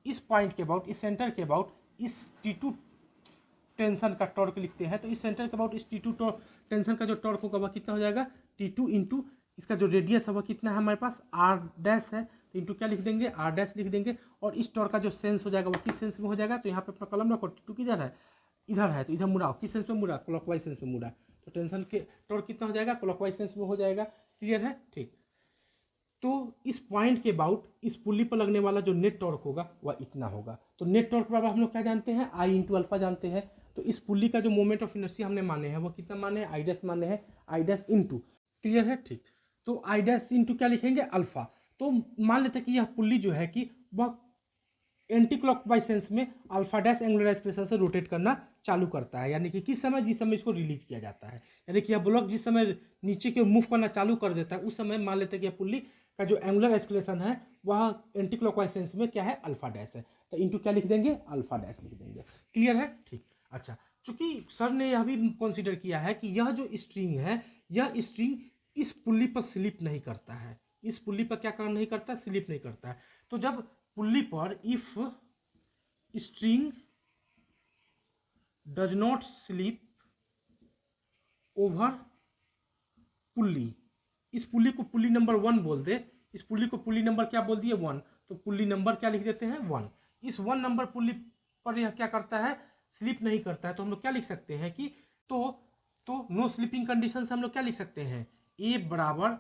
इस पॉइंट के अबाउट, इस सेंटर के अबाउट इस T2 टेंशन का टॉर्क लिखते हैं। तो इस सेंटर के अबाउट इस T2 टेंशन का जो टॉर्क होगा वह कितना हो जाएगा, T2 इंटू इसका जो रेडियस है वह कितना है हमारे पास, R डैश है। तो इंटू क्या लिख देंगे, R डैश लिख देंगे। और इस टॉर्क का जो सेंस हो जाएगा वो किस सेंस में हो जाएगा, तो यहाँ पे अपना कलम रखो, T2 किधर है, इधर है, तो इधर मुड़ाओ। किस सेंस में मुड़ा, क्लॉकवाइज सेंस में मुड़ा। तो टेंशन के टॉर्क कितना हो जाएगा, क्लॉकवाइज सेंस में हो जाएगा। क्लियर है? ठीक। तो इस पॉइंट के अबाउट इस पुल्ली पर लगने वाला जो नेट टॉर्क होगा वह इतना होगा। तो नेट टॉर्क बराबर हम लोग क्या जानते हैं, I इंटू अल्फा जानते हैं। तो इस पुल्ली का जो मोमेंट ऑफ इनर्शिया हमने माने हैं वो कितना माने हैं, I डैश माने हैं, I डैश इंटू। क्लियर है? ठीक। तो I डैश इंटू क्या लिखेंगे, अल्फा। तो मान लेते हैं कि यह पुल्ली जो है कि वह एंटी क्लॉकवाइज सेंस में अल्फा डैश एंगुलर एक्सप्रेशन से रोटेट करना चालू करता है। यानी कि किस समय, जिस समय इसको रिलीज किया जाता है। यानी कि यह ब्लॉक जिस समय नीचे की ओर मूव करना चालू कर देता है उस समय मान लेते हैं कि यह पुल्ली का जो एंगुलर एक्सप्रेशन है वह एंटी क्लॉकवाइज सेंस में क्या है, अल्फा डैश है। तो इंटू क्या लिख देंगे, अल्फा डैश लिख देंगे। क्लियर है? ठीक। अच्छा, चूंकि सर ने यह भी कंसिडर किया है कि यह जो स्ट्रिंग है, यह स्ट्रिंग इस पुल्ली पर स्लिप नहीं करता है। इस पुल्ली पर क्या काम नहीं करता, स्लिप नहीं करता है। तो जब पुल्ली पर if string does not slip over pulley, इस पुल्ली को पुल्ली नंबर 1 बोल दे, इस पुल्ली को पुल्ली नंबर क्या बोल दिए, 1। तो पुल्ली नंबर क्या लिख देते हैं, 1। इस 1 नंबर पुल्ली पर यह क्या करता है, स्लिप नहीं करता है। तो हम लोग क्या लिख सकते हैं कि तो नो स्लीपिंग कंडीशन से हम लोग क्या लिख सकते हैं, ए बराबर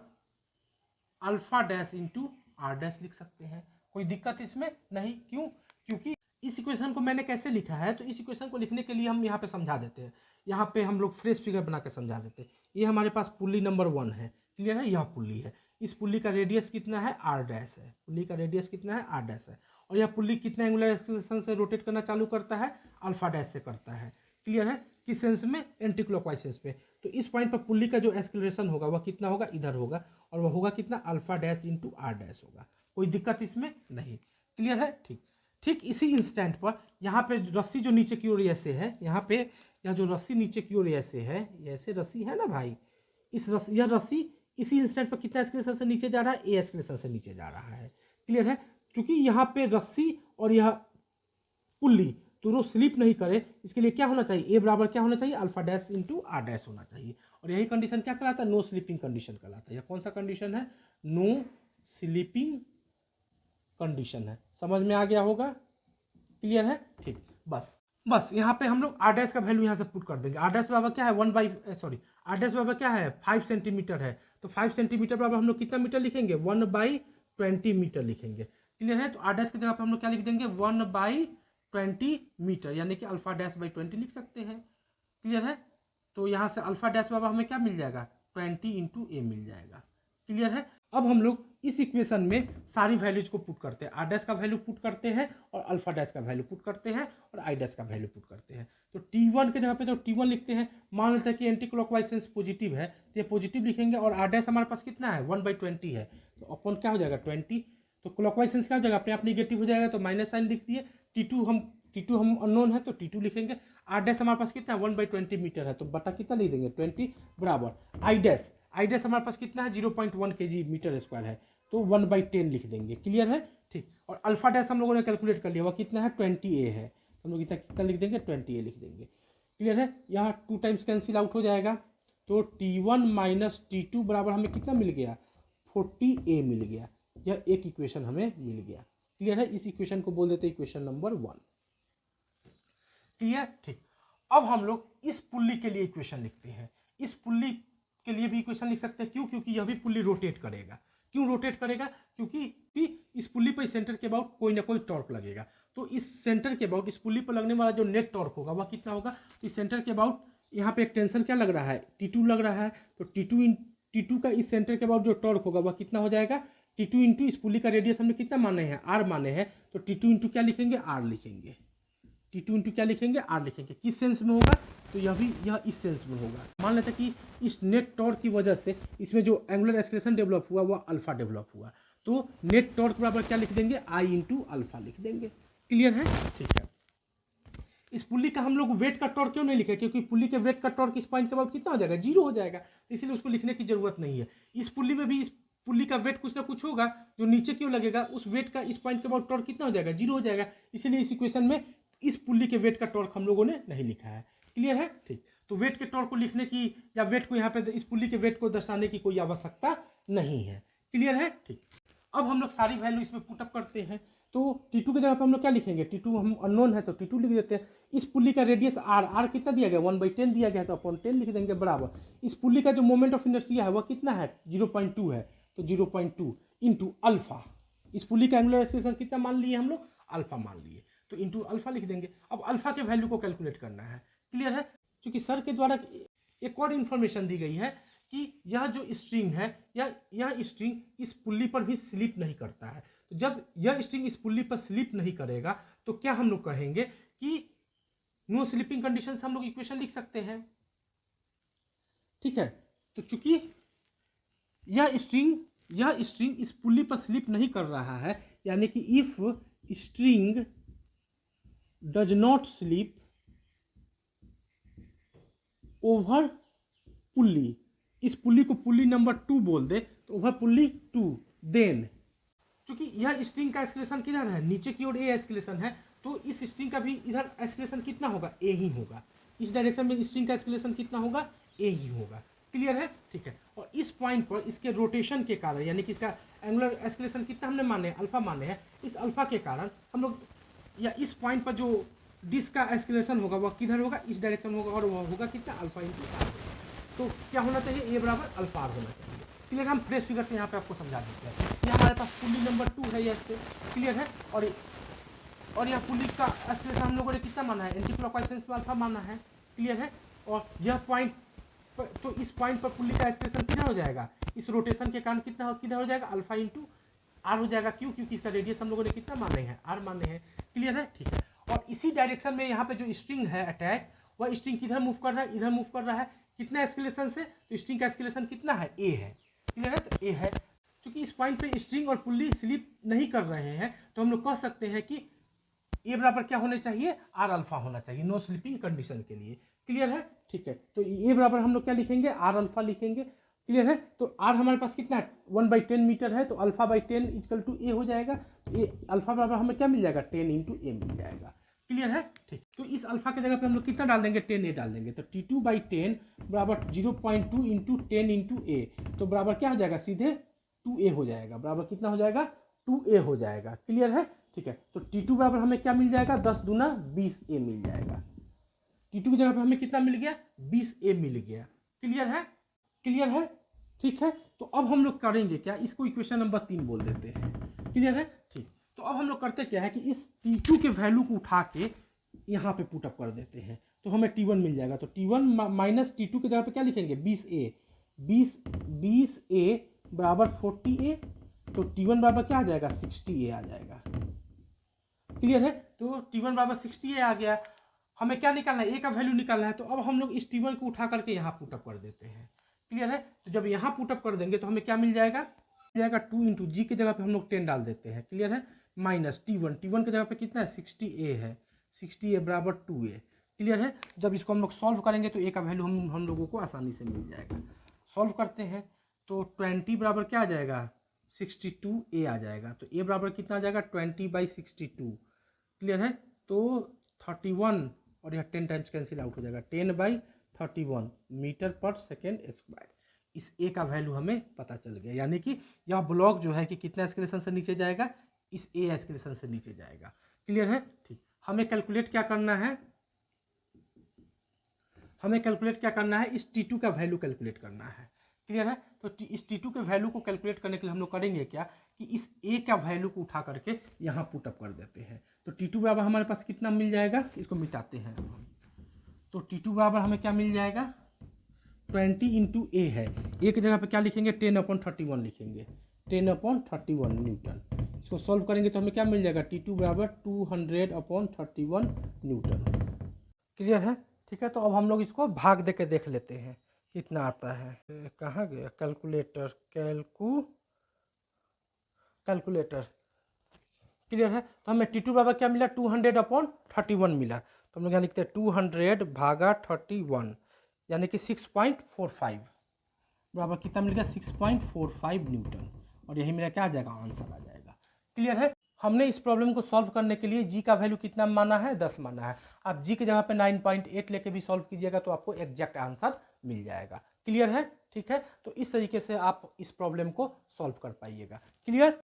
alpha dash into R dash लिख सकते हैं। कोई दिक्कत इसमें नहीं। क्यों? क्योंकि इस इक्वेशन को मैंने कैसे लिखा है, तो इस इक्वेशन को लिखने के लिए हम यहाँ पे समझा देते हैं। यहाँ पे हम लोग फ्रेश फिगर बना के समझा देते हैं। ये हमारे पास पुल्ली नंबर 1 है। क्लियर है? यह पुल्ली है। इस पुल्ली का रेडियस कितना है, R डैश है। पुल्ली का रेडियस कितना है, R डैश है। और यह पुल्ली कितना एंगुलर एक्सेलरेशन से रोटेट करना चालू करता है, अल्फा डैश से करता है। क्लियर है? किस सेंस में, एंटी क्लॉकवाइज सेंस में। तो इस पॉइंट पर पुल्ली का जो एक्सेलरेशन होगा वह कितना होगा, इधर होगा। और वह होगा कितना, alpha dash into R dash होगा। कोई दिक्कत इसमें नहीं। क्लियर है? ठीक। ठीक इसी इंस्टेंट पर यहाँ पे रस्सी जो नीचे की ओर ऐसे है, यहाँ पे यह जो रस्सी नीचे की ओर ऐसे है, ऐसे रस्सी है ना भाई, इस रस्सी, यह रस्सी इसी इंस्टेंट पर कितना एक्सेलरेशन से नीचे जा रहा है, ए एक्सेलरेशन से नीचे जा रहा है। क्लियर है? क्योंकि यहाँ पे रस्सी और यह पुल्ली दोनों स्लिप नहीं करे, इसके लिए क्या होना चाहिए, ए बराबर क्या होना चाहिए, alpha dash into R dash होना चाहिए। और यही कंडीशन क्या कहलाता है, नो स्लीपिंग कंडीशन कहलाता है। यह कौन सा कंडीशन है, नो स्लीपिंग कंडीशन है। समझ में आ गया होगा? क्लियर है? ठीक। बस बस यहाँ पे हम लोग आर डैश का वैल्यू यहाँ से पुट कर देंगे। आर डैश बराबर क्या है आर डैश बराबर क्या है 5 सेंटीमीटर है, तो 5 सेंटीमीटर बराबर हम लोग कितना मीटर लिखेंगे 1/20 मीटर लिखेंगे। क्लियर है। तो आर डैश की जगह पे हम लोग क्या लिख देंगे 1/20 मीटर, यानी कि अल्फा डैश बाई 20 लिख सकते हैं। क्लियर है। तो यहाँ से अल्फा डैश बराबर हमें क्या मिल जाएगा 20 इंटू ए मिल जाएगा। क्लियर है। अब हम लोग इस इक्वेशन में सारी वैल्यूज को पुट करते हैं, आर डैश का वैल्यू पुट करते हैं और अल्फा डैश का वैल्यू पुट करते हैं और आई डैश का वैल्यू पुट करते हैं। तो T1 के जगह पे तो T1 लिखते हैं। मान लेते हैं कि एंटी क्लॉकवाइज सेंस पॉजिटिव है तो ये पॉजिटिव लिखेंगे और आर डैश हमारे पास कितना है 1/20 है, तो अपन क्या हो जाएगा 20। तो क्लॉकवाइज सेंस क्या हो जाएगा अपने आप निगेटिव हो जाएगा, तो माइनस साइन लिख दिए। T2 हम अननोन है तो T2 लिखेंगे। आर डैश हमारे पास कितना है 1/20 मीटर है, तो बटा कितना लिख देंगे 20 बराबर आई डैश हमारे पास कितना है 0.1 kg मीटर स्क्वायर है, तो 1/10 लिख देंगे। क्लियर है। ठीक। और अल्फा डैश हम लोगों ने कैलकुलेट कर लिया, वह कितना है 20a है, तो हम लोग कितना लिख देंगे 20a लिख देंगे। क्लियर है। यहाँ 2 टाइम्स कैंसिल आउट हो जाएगा, तो T1 माइनस T2 बराबर हमें कितना मिल गया 40a मिल गया। यह एक इक्वेशन हमें मिल गया। क्लियर है। इस इक्वेशन को बोल देते हैं इक्वेशन नंबर 1। क्लियर। ठीक। अब हम लोग इस पुल्ली के लिए इक्वेशन लिखते हैं। इस पुल्ली के लिए भी इक्वेशन लिख सकते हैं, क्यों? क्योंकि यह भी पुल्ली रोटेट करेगा। क्यों रोटेट करेगा? क्योंकि इस पुल्ली पर सेंटर के अबाउट कोई ना कोई टॉर्क लगेगा, तो इस सेंटर के अबाउट इस पुल्ली पर लगने वाला जो नेट टॉर्क होगा वह कितना होगा, तो इस सेंटर के अबाउट यहाँ पे एक टेंशन क्या लग रहा है T2 लग रहा है, तो T2 का इस सेंटर के अबाउट जो टॉर्क होगा वह कितना हो जाएगा T2 इंटू इस पुल्ली का रेडियस हमने कितना माने हैं R माने हैं, तो T2 इंटू क्या लिखेंगे R लिखेंगे। T2 इंटू क्या लिखेंगे R लिखेंगे। किस सेंस में होगा, तो यह इस सेंस में होगा। मान लेते हैं कि इस नेट टॉर्क की वजह से इसमें जो एंगुलर एक्सेलरेशन डेवलप हुआ वह अल्फा डेवलप हुआ, तो नेट टॉर्क बराबर क्या लिख देंगे I इंटू अल्फा लिख देंगे। क्लियर है। ठीक है। इस पुल्ली का हम लोग वेट का टॉर्क क्यों नहीं लिखे, क्योंकि पुल्ली के वेट का टॉर्क इस पॉइंट के बाद कितना हो जाएगा 0 हो जाएगा, इसीलिए उसको लिखने की जरूरत नहीं है। इस पुल्ली में भी इस पुल्ली का वेट कुछ ना कुछ होगा जो नीचे क्यों लगेगा, उस वेट का इस पॉइंट के बाद टॉर्क कितना हो जाएगा 0 हो जाएगा, इसीलिए इस इक्वेशन में इस पुल्ली के वेट का टॉर्क हम लोगों ने नहीं लिखा है। क्लियर है। ठीक। तो वेट के टॉर्क को लिखने की या वेट को यहाँ पे इस पुल्ली के वेट को दर्शाने की कोई आवश्यकता नहीं है। क्लियर है। ठीक। अब हम लोग सारी वैल्यू इसमें पुटअप करते हैं, तो T2 की जगह पे हम लोग क्या लिखेंगे, T2 हम अननोन है तो T2 लिख देते हैं। इस पुल्ली का रेडियस R कितना दिया गया 1/10 दिया गया, तो अपन 10 लिख देंगे बराबर। इस पुल्ली का जो मोमेंट ऑफ इनर्शिया है वह कितना है 0.2 है, तो 0.2 इंटू अल्फा। इस पुल्ली का एंगुलर एक्सेलरेशन कितना मान लिए हम लोग अल्फा मान लिए, तो इंटू अल्फा लिख देंगे। अब अल्फा के वैल्यू को कैलकुलेट करना है। क्लियर है। क्योंकि सर के द्वारा एक और इन्फॉर्मेशन दी गई है कि यह जो स्ट्रिंग है यह स्ट्रिंग इस पुल्ली पर भी स्लिप नहीं करता है, तो जब यह स्ट्रिंग इस पुल्ली पर स्लिप नहीं करेगा तो क्या हम लोग कहेंगे कि नो स्लिपिंग कंडीशन से हम लोग इक्वेशन लिख सकते हैं। ठीक है। तो चूंकि यह स्ट्रिंग इस पुल्ली पर स्लिप नहीं कर रहा है, यानी कि if string does not slip over pulley, इस पुल्ली को पुल्ली नंबर 2 बोल दे तो ओवर पुल्ली 2, देन क्योंकि यह स्ट्रिंग का एस्केलेशन किधर है नीचे की ओर ए एस्केलेशन है, तो इस स्ट्रिंग का भी इधर एस्केलेशन कितना होगा ए ही होगा। इस डायरेक्शन में स्ट्रिंग का एस्केलेशन कितना होगा ए ही होगा। क्लियर है। ठीक है। और इस पॉइंट पर इसके रोटेशन के कारण, यानी कि इसका एंगुलर एस्केलेशन कितना हमने माने अल्फा माने हैं, इस अल्फा के कारण हम लोग या इस पॉइंट पर जो डिस्क का एस्केलेशन होगा वह किधर होगा इस डायरेक्शन होगा, और वह होगा कितना अल्फा इंटू आर। तो क्या होना चाहिए ए बराबर अल्फा आर होना चाहिए। क्लियर। हम फ्रेश फिगर से यहाँ पे आपको समझा देते हैं। ये हमारे पास पुल्ली नंबर 2 है ऐसे। क्लियर है। और यह पुल्ली का एस्केलेशन हम लोगों ने कितना माना है एंटी क्लॉकवाइज सेंस में अल्फा माना है। क्लियर है। और यह पॉइंट तो इस पॉइंट पर पुल्ली का एस्केलेशन किधर हो जाएगा इस रोटेशन के कारण किधर हो जाएगा अल्फा इंटू आर हो जाएगा। क्यों? क्योंकि इसका रेडियस हम लोगों ने कितना माने हैं आर माने हैं। क्लियर है। ठीक है। और इसी डायरेक्शन में यहाँ पे जो स्ट्रिंग है अटैच, वह स्ट्रिंग किधर मूव कर रहा है इधर मूव कर रहा है। कितना एस्केलेशन से, तो स्ट्रिंग का एस्केलेशन कितना है ए है। क्लियर है। तो ए है। चूंकि इस पॉइंट पे स्ट्रिंग और पुल्ली स्लिप नहीं कर रहे हैं, तो हम लोग कह सकते हैं कि ए बराबर क्या होने चाहिए आर अल्फा होना चाहिए नो स्लिपिंग कंडीशन के लिए। क्लियर है। ठीक है। तो ए बराबर हम लोग क्या लिखेंगे आर अल्फा लिखेंगे। क्लियर है। तो आर हमारे पास कितना है 1/10 मीटर है, तो अल्फा बाई 10 इक्वल टू ए हो जाएगा। ए अल्फा बराबर हमें क्या मिल जाएगा 10 इंटू ए मिल जाएगा। क्लियर है। ठीक। तो इस अल्फा के जगह पे हम लोग कितना डाल देंगे 10 ए डाल देंगे, तो T2/10 बराबर 0.2 इंटू 10 इंटू ए, तो बराबर क्या हो जाएगा सीधे 2a हो जाएगा। बराबर कितना हो जाएगा 2a हो जाएगा। क्लियर है। ठीक है, तो T2 बराबर हमें क्या मिल जाएगा, 10 दूना 20A मिल जाएगा। T2 की जगह पे हमें कितना मिल गया, 20A मिल गया। क्लियर है, क्लियर है, ठीक है। तो अब हम लोग करेंगे क्या, इसको इक्वेशन नंबर 3 बोल देते हैं। क्लियर है, ठीक। तो अब हम लोग करते क्या है कि इस T2 के वैल्यू को उठा के यहाँ पे पुटअप कर देते हैं, तो हमें T1 मिल जाएगा। तो T1 माइनस T2 की जगह पे क्या लिखेंगे, 20A, 20A बराबर 40A, तो T1 बराबर क्या आ जाएगा, 60A आ जाएगा। क्लियर है, तो T1 बराबर 60A आ गया। हमें क्या निकालना है, A का वैल्यू निकालना है। तो अब हम लोग इस T1 को उठा करके यहाँ पुटअप कर देते हैं। क्लियर है, तो जब यहाँ पुटअप कर देंगे तो हमें क्या मिल जाएगा, 2 इंटू जी की जगह पे हम लोग 10 डाल देते हैं। क्लियर है, माइनस T1 की जगह पे कितना है, 60A है, 60A बराबर 2A। क्लियर है, जब इसको हम लोग सॉल्व करेंगे तो A का वैल्यू हम लोगों को आसानी से मिल जाएगा। सॉल्व करते हैं तो 20 बराबर क्या आ जाएगा, 62A आ जाएगा। तो A बराबर कितना आ जाएगा, 20/62। क्लियर है, तो 31 और यह 10 टाइम्स कैंसिल आउट हो जाएगा, 10/31 मीटर पर सेकेंड स्क्वायर। इस A का वैल्यू हमें पता चल गया, यानी कि यह ब्लॉक जो है कि कितना एस्केलेशन से नीचे जाएगा, इस A एस्केलेशन से नीचे जाएगा। क्लियर है, ठीक। हमें कैलकुलेट क्या करना है, हमें कैलकुलेट क्या करना है, इस T2 का वैल्यू कैलकुलेट करना है। क्लियर है, तो इस T2 के वैल्यू को कैलकुलेट करने के लिए हम लोग करेंगे क्या कि इस A का वैल्यू को उठा करके यहाँ पुटअप कर देते हैं। तो T2 बराबर हमारे पास कितना मिल जाएगा, इसको मिटाते हैं हम। तो T2 बराबर हमें क्या मिल जाएगा, 20 इंटू A है, A की जगह पे क्या लिखेंगे, 10/31 लिखेंगे, 10/31 न्यूटन। इसको सॉल्व करेंगे तो हमें क्या मिल जाएगा, T2 बराबर 200/31 न्यूटन। क्लियर है, ठीक है। तो अब हम लोग इसको भाग दे के देख लेते हैं कितना आता है। कहाँ गया कैलकुलेटर, कैलकुलेटर। क्लियर है, तो हमें T2 बराबर क्या मिला, 200/31 मिला। तो हम लोग यहाँ लिखते हैं 200/31, यानी कि 6.45 बराबर कितना मिल गया, 6.45 न्यूटन। और यही मेरा क्या आ जाएगा, आंसर आ जाएगा। क्लियर है, हमने इस प्रॉब्लम को सॉल्व करने के लिए जी का वैल्यू कितना माना है, 10 माना है। आप जी की जगह पे 9.8 लेके भी सॉल्व कीजिएगा तो आपको एग्जैक्ट आंसर मिल जाएगा। क्लियर है, ठीक है। तो इस तरीके से आप इस प्रॉब्लम को सॉल्व कर पाइएगा। क्लियर।